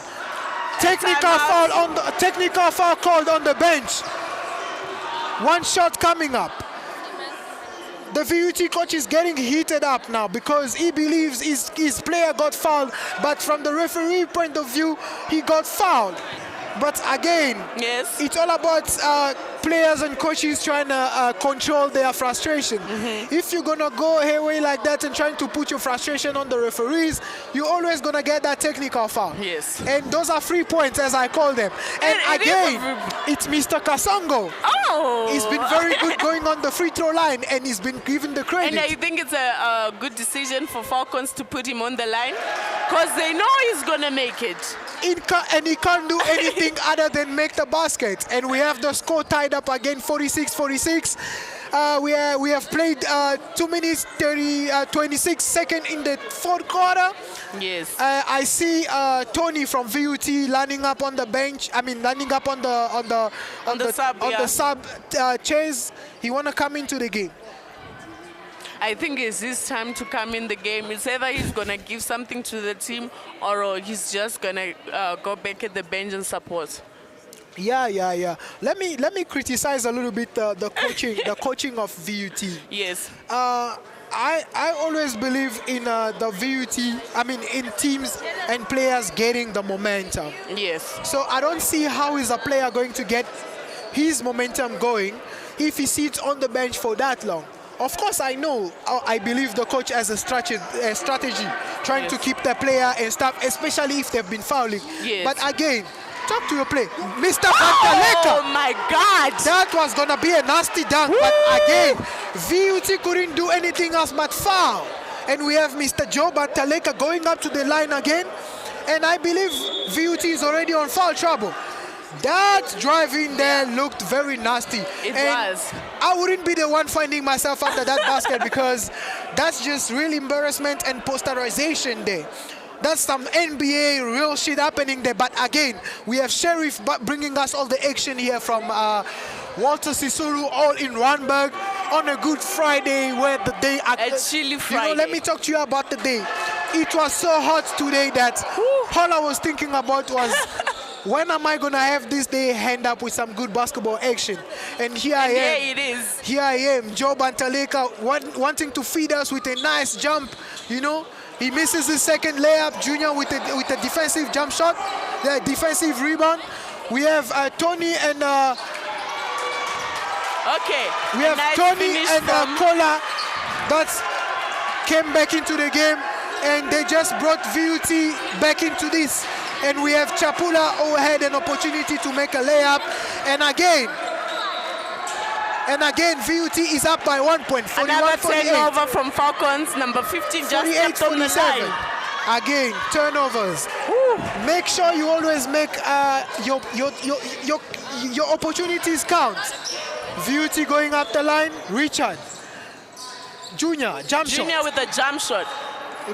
Technical foul called on the bench. One shot coming up. The VUT coach is getting heated up now because he believes his player got fouled, but from the referee point of view, he got fouled. But again, yes, it's all about players and coaches trying to control their frustration. If you're gonna go away like that and trying to put your frustration on the referees, you're always gonna get that technical foul. Yes. And those are 3 points, as I call them. And again, it's Mr. Kasongo. Oh! He's been very good going on the free throw line, and he's been given the credit. And I think it's a good decision for Falcons to put him on the line because they know he's gonna make it. And he can't do anything other than make the basket. And we have the score tied up again, 46-46. We have played 2 minutes 26 seconds in the fourth quarter. Yes. I see Tony from VUT landing up on the bench. I mean, landing up on the sub chairs. He wanna come into the game. I think it's his time to come in the game. It's either he's going to give something to the team or he's just going to go back at the bench and support. Yeah. Let me criticize a little bit the coaching of VUT. Yes. I always believe in the VUT, I mean in teams and players getting the momentum. Yes. So I don't see how is a player going to get his momentum going if he sits on the bench for that long. Of course, I know, I believe the coach has a strategy trying to keep the player and stuff, especially if they've been fouling. Yes. But again, talk to your play. Mr. Bantaleka. Oh my God. That was going to be a nasty dunk. Woo! But again, VUT couldn't do anything else but foul. And we have Mr. Joe Bantaleka going up to the line again. And I believe VUT is already on foul trouble. That drive in there looked very nasty. It was. I wouldn't be the one finding myself under that basket because that's just real embarrassment and posterization there. That's some NBA real shit happening there. But again, we have Sheriff bringing us all the action here from Walter Sisulu, all in Randburg on a good Friday where the day... A chilly Friday. You know, let me talk to you about the day. It was so hot today that all I was thinking about was... When am I going to have this day hand up with some good basketball action? And here I am. Yeah, it is. Here I am, Joe Bantaleka, wanting to feed us with a nice jump. You know, he misses his second layup. Junior with a defensive jump shot, the defensive rebound. We have Tony and we have nice Tony and Kola that came back into the game, and they just brought VUT back into this. And we have Chapula who had an opportunity to make a layup. And again, VUT is up by 1 point. Another turnover from Falcons, number 15, just stepped on the line. Again, turnovers. Woo. Make sure you always make your opportunities count. VUT going up the line. Richard. Junior, jump shot. Junior with a jump shot.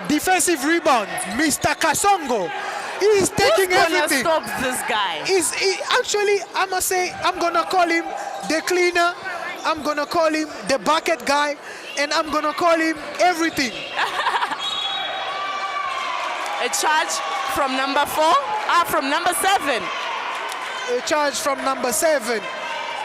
Defensive rebound, Mr. Kasongo. He's taking everything. Who's gonna stop this guy? Actually, I must say, I'm gonna call him the cleaner. I'm gonna call him the bucket guy, and I'm gonna call him everything. A charge from number 4? From number 7. A charge from number 7.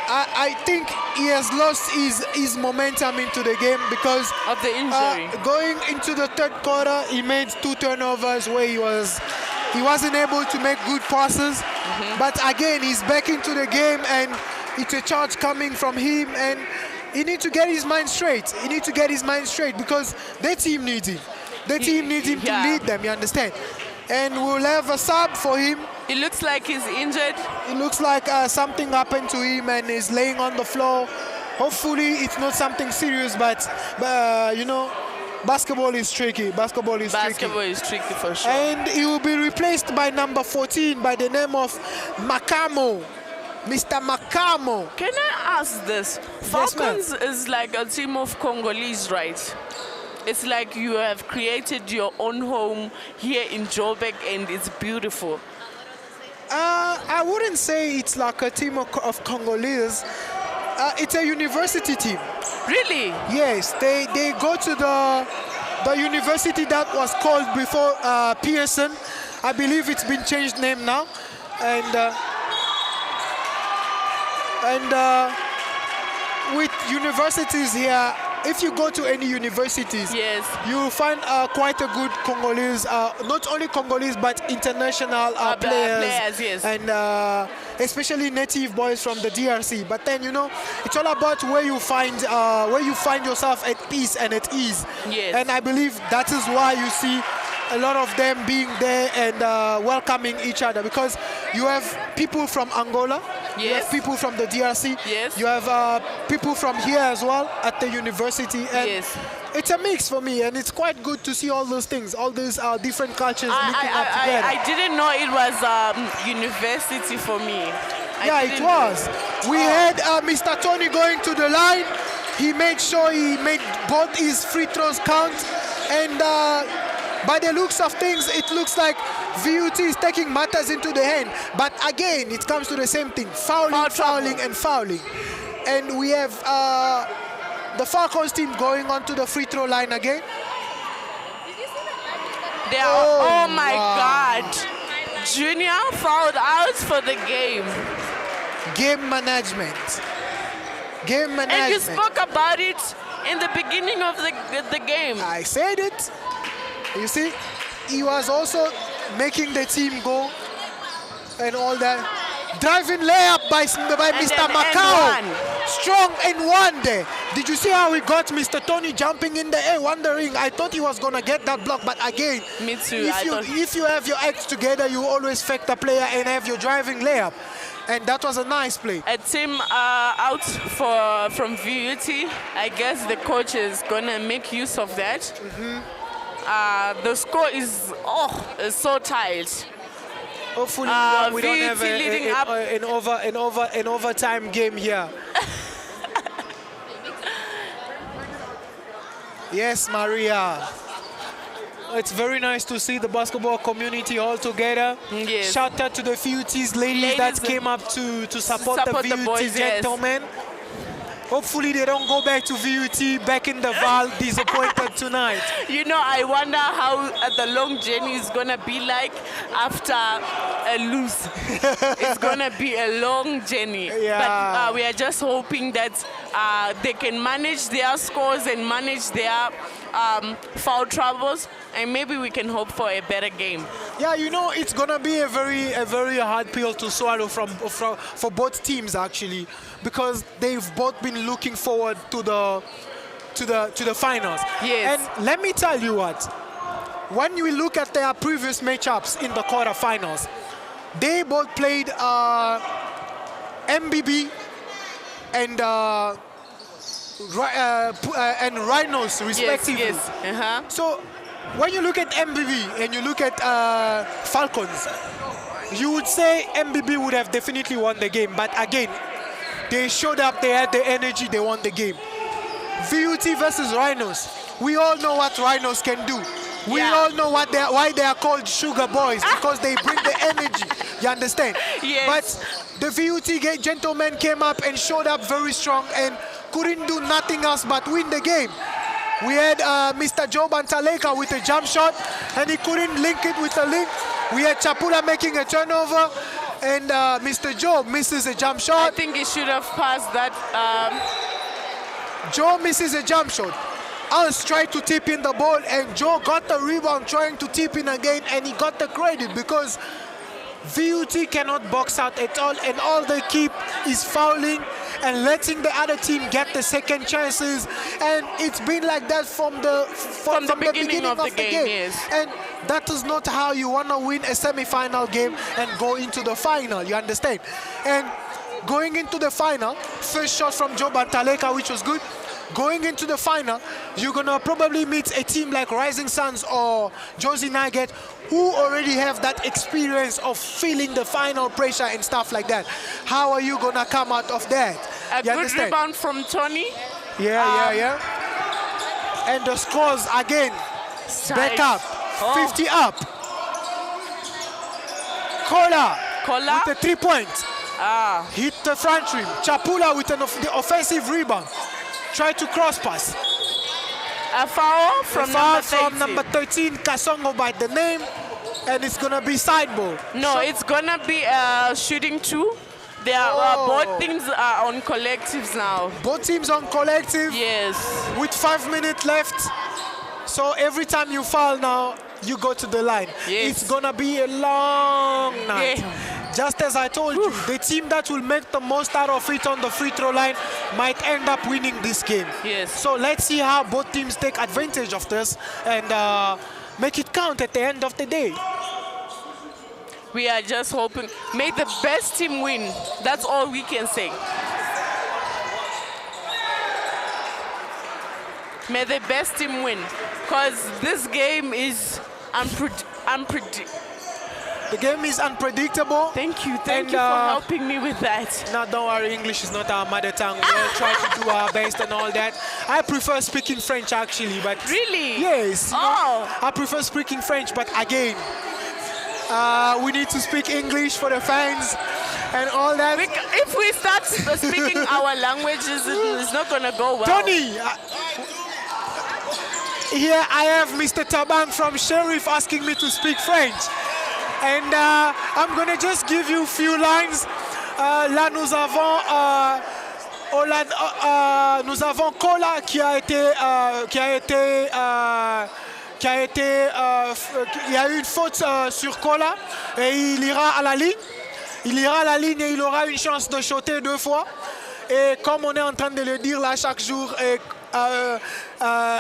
I think he has lost his momentum into the game because of the injury. Going into the third quarter, he made 2 turnovers where he wasn't able to make good passes. But again, he's back into the game, and it's a charge coming from him, and he needs to get his mind straight. He needs to get his mind straight because their team needs him. The team needs him to lead them, you understand? And we'll have a sub for him. It looks like he's injured. It looks like something happened to him and he's laying on the floor. Hopefully it's not something serious, but you know, basketball is tricky. Basketball is tricky for sure. And he will be replaced by number 14 by the name of Makamo. Mr. Makamo. Can I ask this? Falcons is like a team of Congolese, right? It's like you have created your own home here in Joburg, and it's beautiful. I wouldn't say it's like a team of Congolese. It's a university team. Really? Yes, they go to the university that was called before Pearson. I believe it's been changed name now. and with universities here, if you go to any universities, Yes. you will find quite a good Congolese, not only Congolese but international players, yes. and especially native boys from the DRC. But then it's all about where you find yourself at peace and at ease. Yes. And I believe that is why you see a lot of them being there and welcoming each other, because you have people from Angola, you have Yes. people from the DRC, Yes. you have people from here as well at the university, and Yes. it's a mix for me, and it's quite good to see all those things, all these different cultures linking up together. I didn't know it was university for me. Yeah, it was. We had Mr. Tony going to the line. He made sure he made both his free throws count, and by the looks of things, it looks like VUT is taking matters into the hand. But again, it comes to the same thing: fouling, and fouling. And we have the Falcons team going onto the free throw line again. They are, oh my wow. God. Junior fouled out for the game. Game management. Game management. And you spoke about it in the beginning of the game. I said it. You see, he was also making the team go and all that. Driving layup by Mr. Macau. Strong and one there. Did you see how he got Mr. Tony jumping in the air, wondering? I thought he was going to get that block, but again, Me too. if you have your acts together, you always fake the player and have your driving layup. And that was a nice play. A team out from VUT. I guess the coach is going to make use of that. The score is so tight. Hopefully we don't have an overtime game here. Yes, Maria. It's very nice to see the basketball community all together. Yes. Shout out to the VUT's ladies that came up to support the VUT boys, yes. gentlemen. Hopefully they don't go back to VUT, back in the Val, disappointed tonight. I wonder how the long journey is going to be like after a lose. It's going to be a long journey. Yeah. But we are just hoping that they can manage their scores and manage their foul troubles, and maybe we can hope for a better game. Yeah, it's gonna be a very hard pill to swallow for both teams actually, because they've both been looking forward to the finals. Yes. And let me tell you what, when we look at their previous matchups in the quarterfinals, they both played MBB and Rhinos respectively. Yes. Uh-huh. So when you look at MBB and you look at Falcons, you would say MBB would have definitely won the game. But again, they showed up, they had the energy, they won the game. VUT versus Rhinos. We all know what Rhinos can do. We all know why they are called Sugar Boys, because they bring the energy. You understand? Yes. But the VUT gentlemen came up and showed up very strong and couldn't do nothing else but win the game. We had Mr. Joe Bantaleka with a jump shot, and he couldn't link it with a link. We had Chapula making a turnover, and Mr. Joe misses a jump shot. I think he should have passed that. Joe misses a jump shot. Us tried to tip in the ball, and Joe got the rebound trying to tip in again, and he got the credit because VUT cannot box out at all, and all they keep is fouling and letting the other team get the second chances. And it's been like that from the beginning of the game. Yes. And that is not how you want to win a semi-final game and go into the final, you understand? And going into the final, first shot from Joe Bantaleka, which was good. Going into the final, you're going to probably meet a team like Rising Suns or Josie Nugget, who already have that experience of feeling the final pressure and stuff like that. How are you going to come out of that? A good rebound from Tony. Yeah. And the scores again, back up, 50 up. Kola with the 3-point. Hit the front rim. Chapula with the offensive rebound. Try to cross pass. A foul from number 13. From number 13, Kasongo by the name. And it's gonna be side ball. No, it's gonna be shooting 2. They are both teams are on collectives now. Both teams on collective. Yes. With 5 minutes left. So every time you foul now, you go to the line. Yes. It's gonna be a long night. Yeah. Just as I told you, the team that will make the most out of it on the free throw line might end up winning this game. Yes. So let's see how both teams take advantage of this and make it count at the end of the day. We are just hoping, may the best team win. That's all we can say. May the best team win. Because this game is unpredictable. The game is unpredictable. Thank you for helping me with that. No, don't worry, English is not our mother tongue. We'll try to do our best and all that. I prefer speaking French actually, but... Really? Yes. Oh. I prefer speaking French, but again, we need to speak English for the fans and all that. If we start speaking our languages, it's not going to go well. Tony, here I have Mr. Tabang from Sheriff asking me to speak French. And I'm going to just give you a few lines. Là, nous avons Kola qui a eu une faute sur Kola et il ira à la ligne. Il ira à la ligne et il aura une chance de shooter 2 fois. Et comme on est en train de le dire là chaque jour,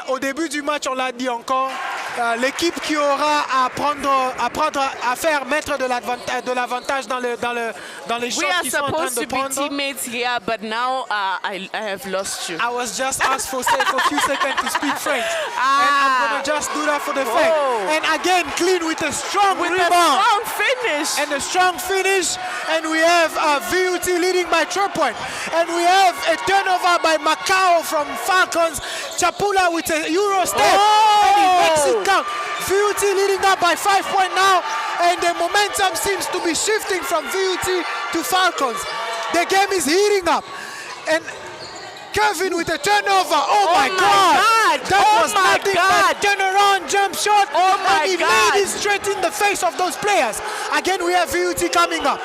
au début du match, on l'a dit encore, l'équipe qui aura à faire mettre de l'avantage dans les shots qui sont en train de prendre. We are supposed to be teammates here, but now I have lost you. I was just asked for a few seconds to speak French. And I'm going to just do that for the fans. And again, clean with a strong rebound. A strong finish. And a strong finish. And we have VUT leading by 3 points. And we have a turnover by Macau from Falcons. Chapula with a Euro step. And he makes it count. VUT leading up by 5 points now. And the momentum seems to be shifting from VUT to Falcons. The game is heating up. And Kevin with a turnover. Oh my God. That was nothing but turnaround jump shot. And he made it straight in the face of those players. Again, we have VUT coming up.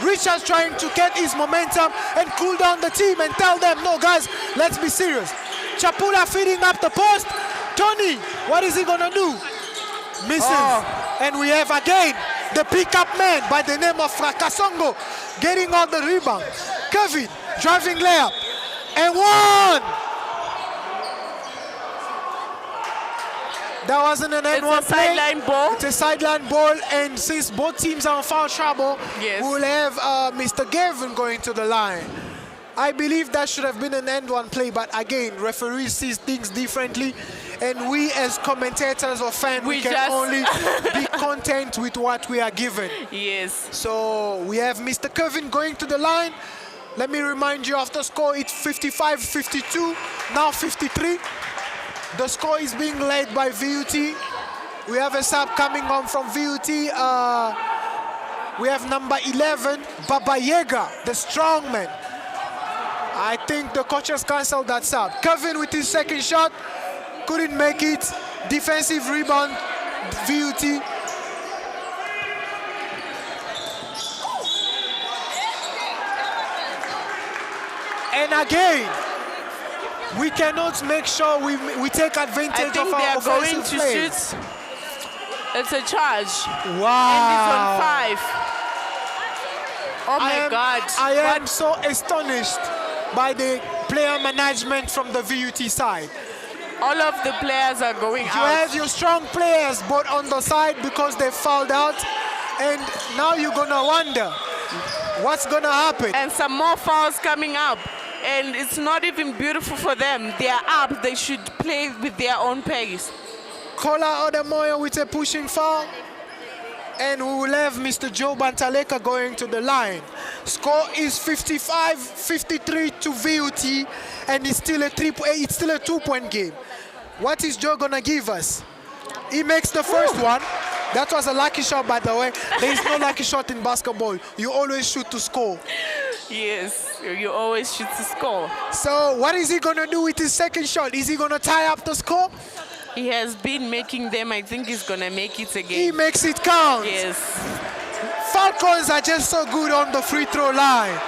Richard's trying to get his momentum and cool down the team and tell them, no guys, let's be serious. Chapula feeding up the post. Tony, what is he gonna do? Misses. And we have again the pickup man by the name of Fracasongo getting all the rebound. Kevin driving layup and one. That wasn't an N1 play. It's a sideline ball. It's a sideline ball, and since both teams are in foul trouble, we'll have Mr. Gavin going to the line. I believe that should have been an N1 play, but again, referees see things differently, and we as commentators or fans, we can only be content with what we are given. Yes. So we have Mr. Kevin going to the line. Let me remind you of the score. It's 55-52, now 53. The score is being led by VUT. We have a sub coming on from VUT. We have number 11, Baba Yega, the strongman. I think the coaches canceled that sub. Kevin with his second shot, couldn't make it. Defensive rebound, VUT. And again, we cannot make sure we take advantage of our offensive plays. I think they are going to shoot. It's a charge. Wow. And it's on 5. Oh my God. I am so astonished by the player management from the VUT side. All of the players are going out. You have your strong players both on the side because they fouled out. And now you're going to wonder what's going to happen. And some more fouls coming up. And it's not even beautiful for them. They are up. They should play with their own pace. Kola Odemoyo with a pushing foul. And we will have Mr. Joe Bantaleka going to the line. Score is 55-53 to VUT. And it's still a 2-point game. What is Joe going to give us? He makes the first one. That was a lucky shot, by the way. There is no lucky shot in basketball. You always shoot to score. Yes, you always shoot to score. So what is he going to do with his second shot? Is he going to tie up the score? He has been making them. I think he's going to make it He again. makes it count. Yes. Falcons are just so good on the free throw line.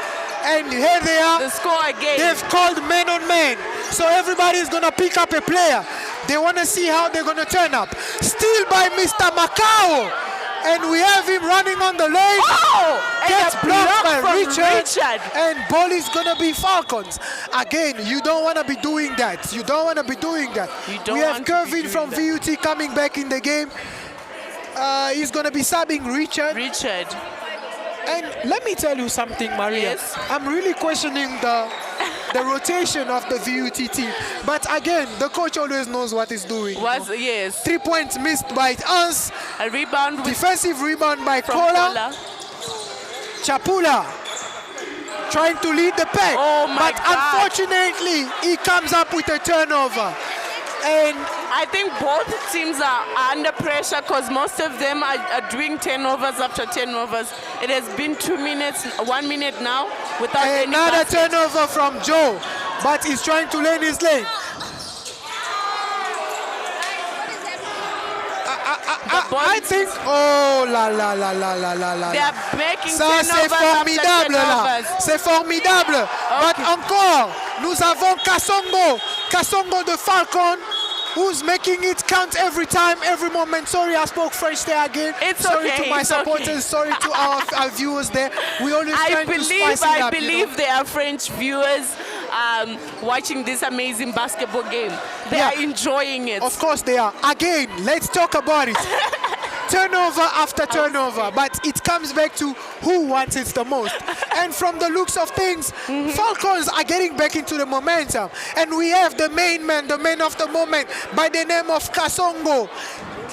And here they are. The score again. They've called man on man. So everybody's going to pick up a player. They want to see how they're going to turn up. Steal by Mr. Macau. And we have him running on the lane. Oh! Gets And a blocked block by from Richard. And ball is going to be Falcons. Again, you don't want to be doing that. You don't want to be doing that. You don't We have want to be Kevin doing from that. VUT coming back in the game. He's going to be subbing Richard. Richard. And let me tell you something, Maria. Yes. I'm really questioning the rotation of the VUT team. But again, the coach always knows what he's doing. Yes. 3 points missed by us. A rebound with Defensive rebound by from Kola. Kola. Chapula trying to lead the pack. Oh my but God. unfortunately, he comes up with a turnover. And I think both teams are under pressure because most of them are doing turnovers after turnovers. It has been 2 minutes, 1 minute now without any another basket. turnover from Joe, but he's trying to lane his lane. I think, oh la la la la la la la. They are making Ça c'est turnovers after formidable là, turnovers. c'est formidable. But encore, nous avons Kasongo de Falcon, who's making it count every time, every moment. Sorry, I spoke French there again. It's sorry okay, to my it's supporters. okay. Sorry to our viewers there. We always trying to spice it I up. believe there are French viewers watching this amazing basketball game. They Yeah. are enjoying it. Of course they are. Again, let's talk about it. Turnover after turnover, but it comes back to who wants it the most. And from the looks of things, Falcons are getting back into the momentum. And we have the main man, the man of the moment, by the name of Kasongo,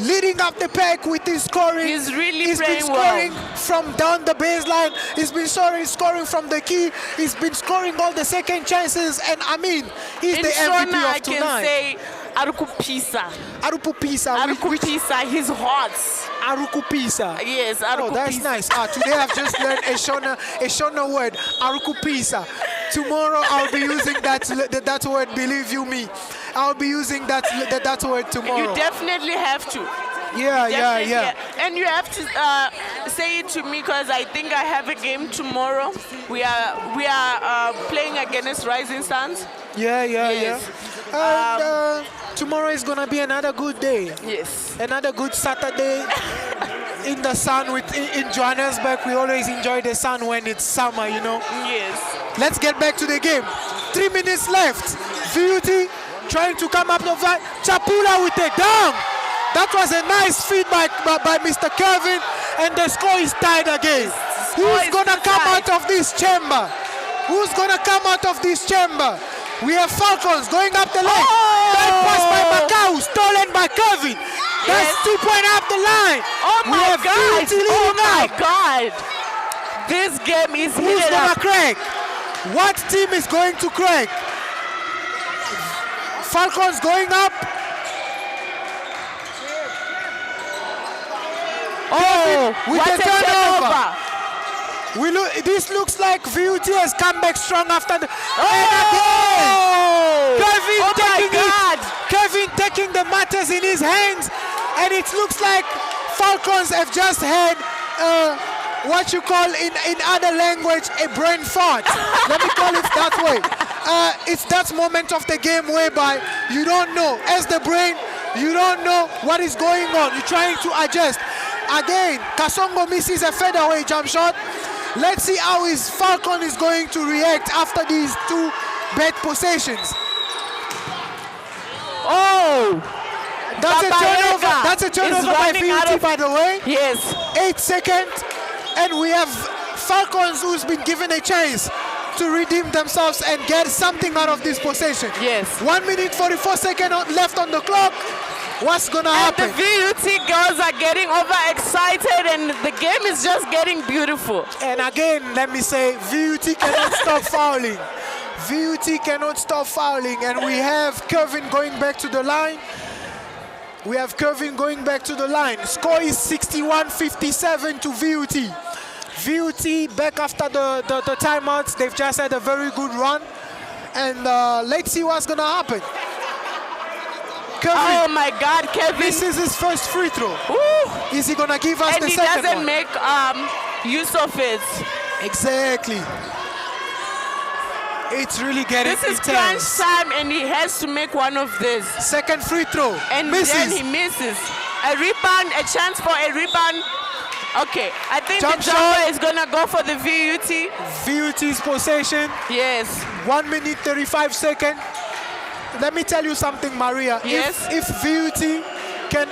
leading up the pack with his scoring. He's really He's been playing scoring well. from down the baseline. He's been scoring from the key. He's been scoring all the second chances. And I mean, he's In the MVP Shona, I of can tonight. say Arukupisa. Arukupisa, he's hot. Arukupisa. Yes, Oh, that's Arukupisa. nice. Today I've just learned a Shona word, Arukupisa. Tomorrow I'll be using that word, believe you me. I'll be using that word tomorrow. You definitely have to. Yeah. Definitely. And you have to say it to me because I think I have a game tomorrow. We are playing against Rising Suns. Yeah. Yes. And tomorrow is gonna be another good day. Yes. Another good Saturday in the sun in Johannesburg. We always enjoy the sun when it's summer, you know. Yes. Let's get back to the game. 3 minutes left. VUT trying to come up the fight. Chapula with a dunk. That was a nice feed by Mr. Kevin, and the score is tied again. Who's gonna come out of this chamber? Who's gonna come out of this chamber? We have Falcons going up the lane. Bad pass by Macau, stolen by Kevin. That's 2 point up the line. Oh We my have God! VUT leading Oh my up. God! This game is Who's heated gonna up. crack? What team is going to crack? Falcons going up. Oh, with what the a turnover. This looks like VUT has come back strong after the. And again, Kevin Oh my taking God! Kevin taking the matters in his hands, and it looks like Falcons have just had what you call in other language a brain fart. Let me call it that way. It's that moment of the game whereby you don't know, as the brain, you don't know what is going on. You're trying to adjust. Again, Kasongo misses a fadeaway jump shot. Let's see how his Falcon is going to react after these two bad possessions. Oh! That's a turnover. Babaega That's a turnover is by running out VUT, of- by the way. Yes. 8 seconds, and we have Falcons who's been given a chance to redeem themselves and get something out of this possession. Yes. 1 minute 44 seconds left on the clock. What's gonna And the happen? VUT girls are getting overexcited and the game is just getting beautiful. And again, let me say, VUT cannot stop fouling. VUT cannot stop fouling, and we have Kevin going back to the line. Score is 61-57 to VUT. VUT back after the timeouts. They've just had a very good run. And let's see what's going to happen. Kevin, Oh my God, Kevin. this is his first free throw. Woo. Is he gonna give us And the he second doesn't one? make use of it. Exactly. It's really getting This is crunch intense. time, and he has to make one of these. Second free throw. And misses. then he misses. A rebound, a chance for a rebound. Okay, I think Jump the jumper shot. is gonna go for the VUT. VUT's possession. Yes. 1 minute 35 seconds. Let me tell you something, Maria. Yes. If VUT can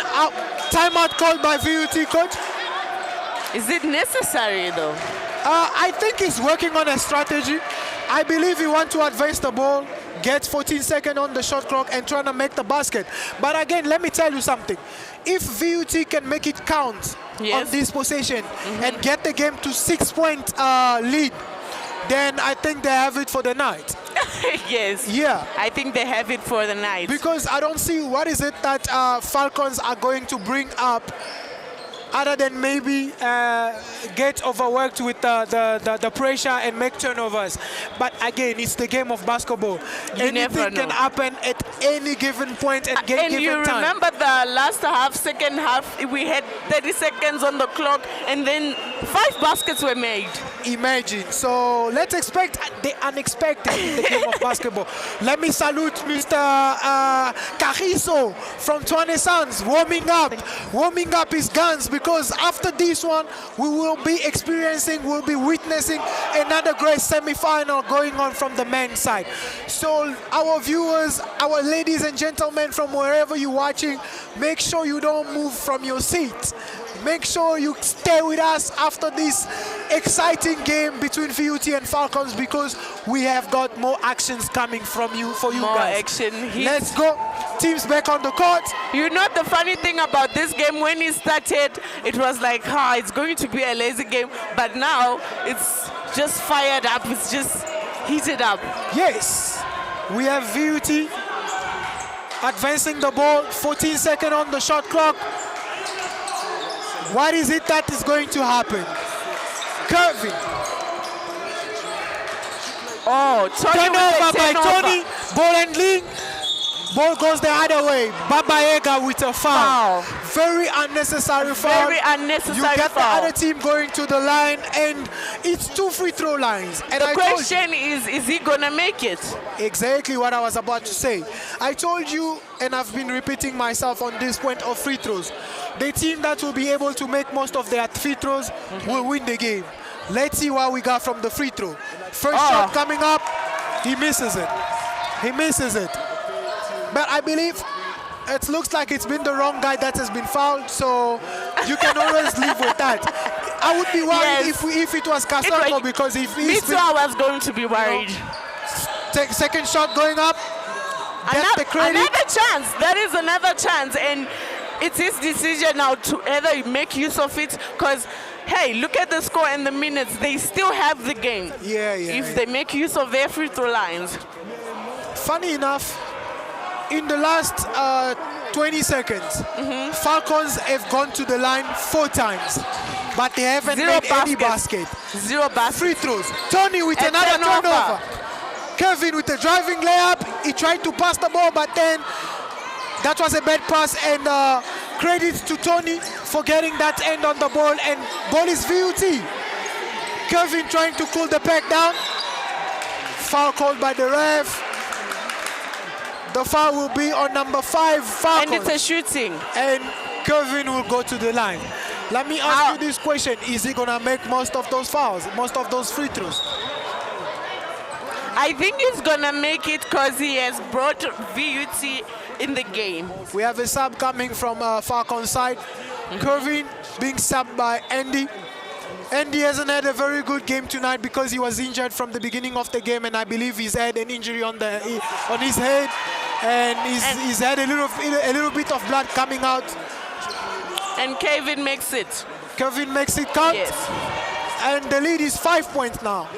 timeout called by VUT, coach. Is it necessary though? I think he's working on a strategy. I believe he wants to advance the ball, get 14 seconds on the shot clock, and trying to make the basket. But again, let me tell you something. If VUT can make it count on this possession and get the game to 6-point lead, then I think they have it for the night. Yes. Yeah. I think they have it for the night. Because I don't see what is it that Falcons are going to bring up other than maybe get overworked with the pressure and make turnovers. But again, it's the game of basketball. You never Anything can know. happen at any given point at And given you time. remember the last half, second half, we had 30 seconds on the clock, and then 5 baskets were made. Imagine. So let's expect the unexpected in the game of basketball. Let me salute Mr. Carrizo from Twane Suns, warming up his guns, because after this one, we will be witnessing another great semi-final going on from the men's side. So our viewers, our ladies and gentlemen from wherever you're watching, make sure you don't move from your seat. Make sure you stay with us after this exciting game between VUT and Falcons, because we have got more actions coming from you for you More guys. action. Let's go. Teams back on the court. You know the funny thing about this game, when it started, it was like, it's going to be a lazy game, but now it's just fired up, it's just heated up. Yes, we have VUT advancing the ball, 14 seconds on the shot clock. What is it that is going to happen? Curving. Oh, Tony Turnover with a by turnover. Tony. Ball handling. Ball goes the other way. Baba Ega with a foul. Very unnecessary foul. Very unnecessary You get foul. the other team going to the line, and it's 2 free throw lines. And The I told you, question is he gonna make it? exactly what I was about to say. I told you, and I've been repeating myself on this point of free throws. The team that will be able to make most of their free throws will win the game. Let's see what we got from the free throw. First shot coming up, he misses it. He misses it. But I believe it looks like it's been the wrong guy that has been fouled, so you can always live with that. I would be worried if it was Kasako, because if Me he's too, I was going to be worried. second shot going up, get the credit. Another chance. There is another chance, and it's his decision now to either make use of it, because hey, look at the score and the minutes. They still have the game. If they make use of their free throw lines. Funny enough, in the last 20 seconds, Falcons have gone to the line 4 times, but they haven't made any basket. 0 basket. Free throws. Tony with another turnover. Kevin with a driving layup. He tried to pass the ball, but then that was a bad pass, and credits to Tony for getting that end on the ball, and ball is VUT. Kevin trying to cool the pack down. Foul called by the ref. The foul will be on number 5, Falcons. And it's a shooting. And Kevin will go to the line. Let me ask you this question. Is he going to make most of those fouls, most of those free throws? I think he's going to make it because he has brought VUT in the game. We have a sub coming from Falcons side. Kevin being subbed by Andy. Andy hasn't had a very good game tonight because he was injured from the beginning of the game, and I believe he's had an injury on his head, and he's had a little bit of blood coming out. And Kevin makes it. Kevin makes it count. Yes. And the lead is 5 points now.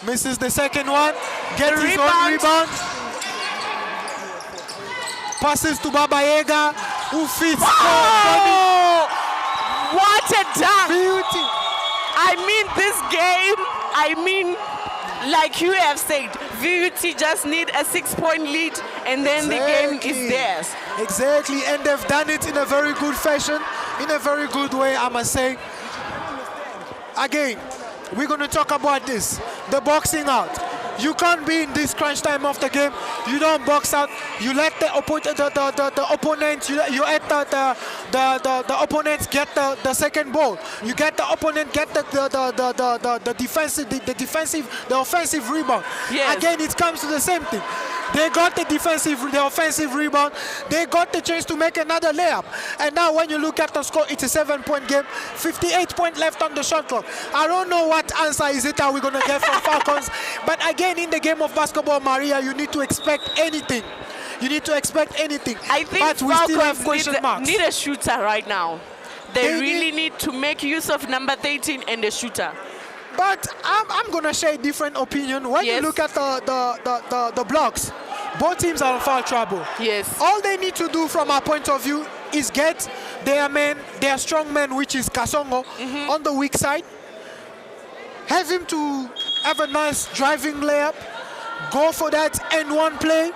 Misses the second one. Gets his own rebound. Passes to Baba Yaga, who feeds. What a dunk! Beauty. I mean, this game, like you have said, VUT just need a 6-point lead and then the game is theirs. Exactly, and they've done it in a very good fashion, in a very good way, I must say. Again, we're going to talk about this, the boxing out. You can't be in this crunch time of the game. You don't box out. You let the opponent, you let the opponents get the second ball. You get the opponent get the offensive rebound. Yes. Again, it comes to the same thing. They got the offensive rebound. They got the chance to make another layup. And now when you look at the score, it's a 7-point game. 58 points left on the shot clock. I don't know what answer is it that we're going to get from Falcons. But again, in the game of basketball, Maria, you need to expect anything. You need to expect anything. I think but we still have Falcons question marks. need a shooter right now. They really need to make use of number 13 and a shooter. But I'm going to share a different opinion. When you look at the blocks, both teams are in foul trouble. Yes. All they need to do from our point of view is get their strong man, which is Kasongo, on the weak side. Have him to have a nice driving layup, go for that N1 play,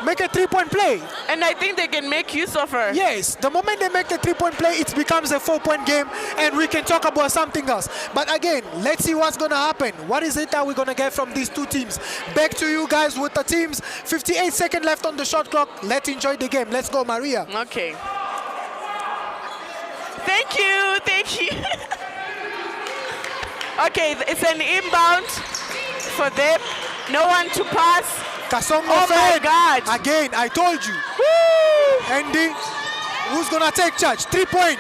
make a 3-point play. And I think they can make use of her. Yes, the moment they make the 3-point play, it becomes a 4-point game, and we can talk about something else. But again, let's see what's going to happen. What is it that we're going to get from these two teams? Back to you guys with the teams. 58 seconds left on the shot clock. Let's enjoy the game. Let's go, Maria. Okay. Thank you. Thank you. Okay, it's an inbound for them. No one to pass. Kasongo oh my God. Again, I told you. Woo! Andy, who's going to take charge? 3-point.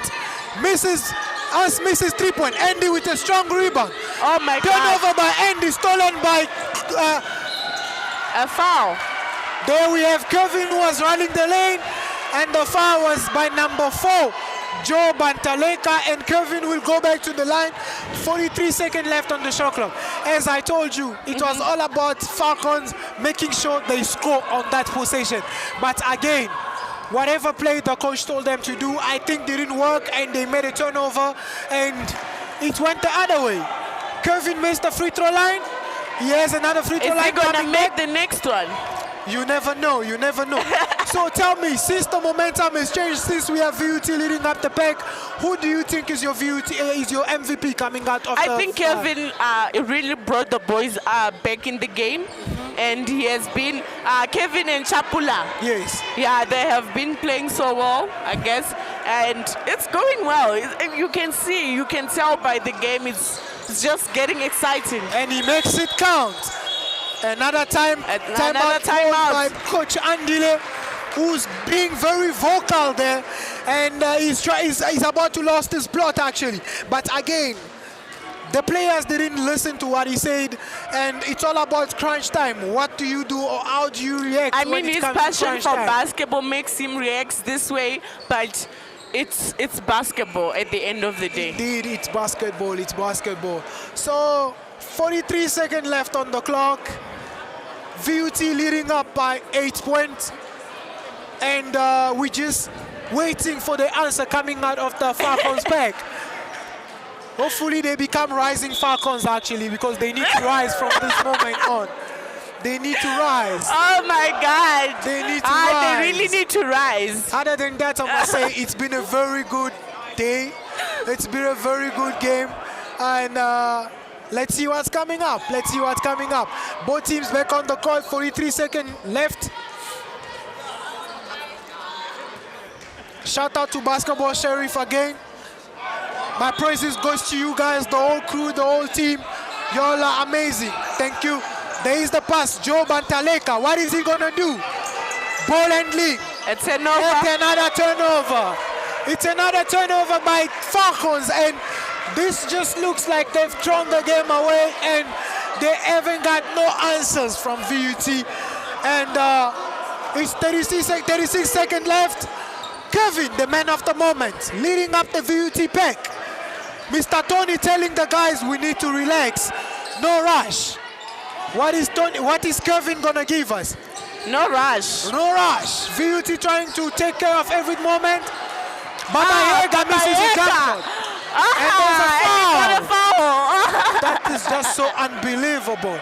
Misses 3-point. Andy with a strong rebound. Oh my God. Turnover by Andy, stolen by... a foul. There we have Kevin who was running the lane, and the foul was by number 4. Joe Bantaleka, and Kevin will go back to the line. 43 seconds left on the shot clock. As I told you, it was all about Falcons making sure they score on that possession. But again, whatever play the coach told them to do, I think didn't work, and they made a turnover, and it went the other way. Kevin missed the free throw line. He has another free throw line. Is he going to coming make back. the next one? You never know, you never know. So tell me, since the momentum has changed, since we have VUT leading up the pack, who do you think is your MVP coming out of I think Kevin really brought the boys back in the game. And he has been, Kevin and Chapula. Yes. Yeah, they have been playing so well, I guess. And it's going well. You can see, you can tell by the game, it's just getting exciting. And he makes it count. Another timeout by Coach Andile, who's being very vocal there, and he's about to lose his plot actually. But again, the players didn't listen to what he said, and it's all about crunch time. What do you do, or how do you react? I mean, his passion for time? basketball makes him react this way, but it's basketball at the end of the day. Indeed, it's basketball. It's basketball. So 43 seconds left on the clock. VUT leading up by 8 points, and we're just waiting for the answer coming out of the Falcons pack. Hopefully they become rising Falcons actually, because they need to rise from this moment on. They need to rise. Oh my God. They need to rise. They really need to rise. Other than that, I must say it's been a very good day. It's been a very good game, and let's see what's coming up. Let's see what's coming up. Both teams back on the court. 43 seconds left. Shout out to Basketball Sheriff again. My praises goes to you guys, the whole crew, the whole team. Y'all are amazing. Thank you. There is the pass. Joe Bantaleka. What is he gonna do? Ball handling. It's another turnover. It's another turnover by Falcons, and this just looks like they've thrown the game away, and they haven't got no answers from VUT. And it's 36 seconds left. Kevin, the man of the moment, leading up the VUT pack. Mr. Tony telling the guys we need to relax. No rush. What is Kevin gonna give us? No rush. No rush. VUT trying to take care of every moment. Baba Yega misses his jump. And there's a foul. That That is just so unbelievable.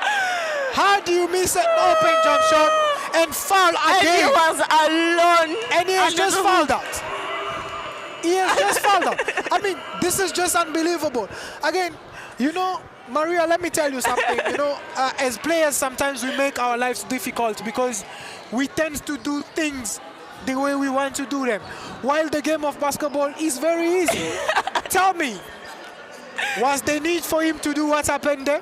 How do you miss an open jump shot and foul And he again? was alone. And he has I just don't know. fouled out. He has just fouled out. I mean, this is just unbelievable. Again, you know, Maria, let me tell you something. You know, as players, sometimes we make our lives difficult because we tend to do things the way we want to do them. While the game of basketball is very easy. Tell me, was the need for him to do what happened there?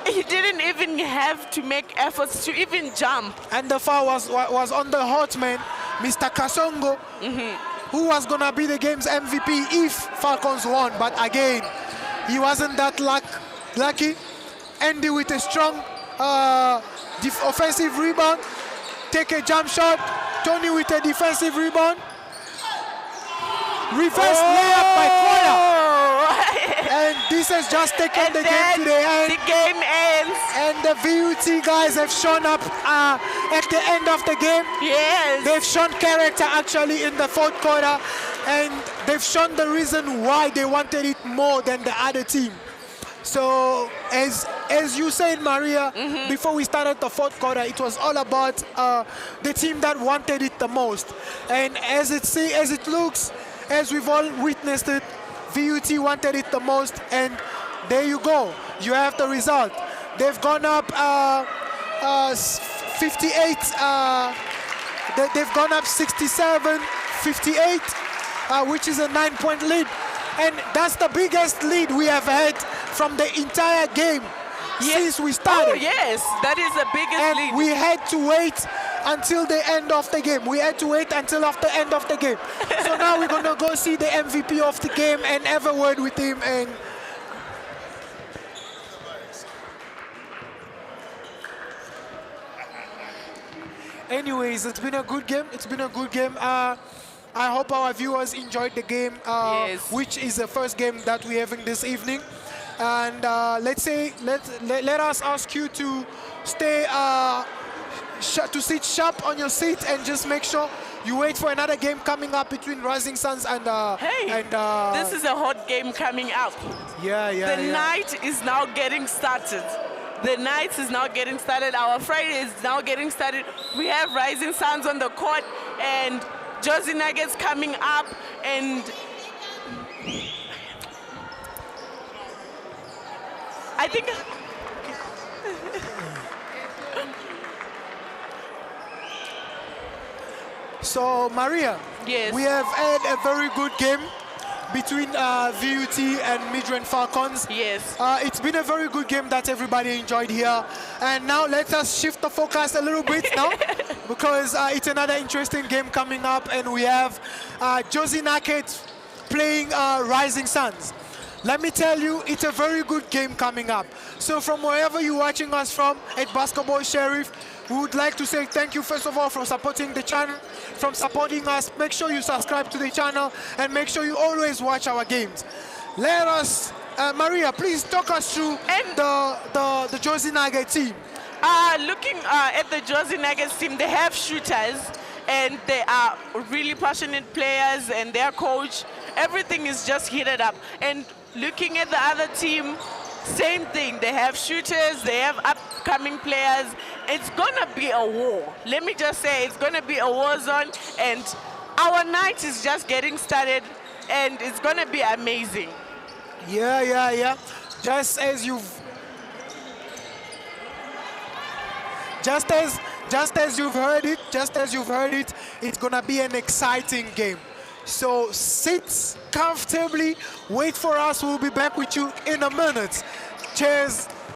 He didn't even have to make efforts to even jump. And the foul was on the hot man, Mr. Kasongo, who was going to be the game's MVP if Falcons won. But again, he wasn't that lucky. Andy with a strong offensive rebound. Take a jump shot. Tony with a defensive rebound. Reverse layup by Koya. And this has just taken the game to the end. The game ends. And the VUT guys have shown up at the end of the game. Yes. They've shown character actually in the fourth quarter, and they've shown the reason why they wanted it more than the other team. So as you said, Maria, before we started the fourth quarter, it was all about the team that wanted it the most. And as it looks, as we've all witnessed it, VUT wanted it the most, and there you go. You have the result. They've gone up 58. They've gone up 67-58, which is a 9-point lead, and that's the biggest lead we have had from the entire game since we started. Oh yes, that is the biggest And lead. we had to wait until the end of the game. We had to wait until after the end of the game. So now we're gonna go see the MVP of the game and have a word with him. And anyways, it's been a good game. It's been a good game. I hope our viewers enjoyed the game, Yes. which is the first game that we're having this evening. And let us ask you to stay to sit sharp on your seat and just make sure you wait for another game coming up between Rising Suns and This is a hot game coming up. The night is now getting started. The night is now getting started. Our Friday is now getting started. We have Rising Suns on the court and Jersey Nuggets coming up, and I think So Maria, Yes. we have had a very good game between VUT and Midrand Falcons. Yes. It's been a very good game that everybody enjoyed here. And now let us shift the focus a little bit now, because it's another interesting game coming up, and we have Jersey Nuggets playing Rising Suns. Let me tell you, it's a very good game coming up. So from wherever you're watching us from at Basketball Sheriff, we would like to say thank you, first of all, for supporting the channel, from supporting us. Make sure you subscribe to the channel, and make sure you always watch our games. Let us, Maria, please talk us through the Jersey Nuggets team. Looking at the Jersey Nuggets team, they have shooters, and they are really passionate players, and their coach, everything is just heated up. And looking at the other team, same thing. They have shooters, they have upcoming players. It's gonna be a war. Let me just say, it's gonna be a war zone, and our night is just getting started, and it's gonna be amazing. Yeah. Just as you've heard it, it's gonna be an exciting game. So sit comfortably, wait for us. We'll be back with you in a minute. Cheers.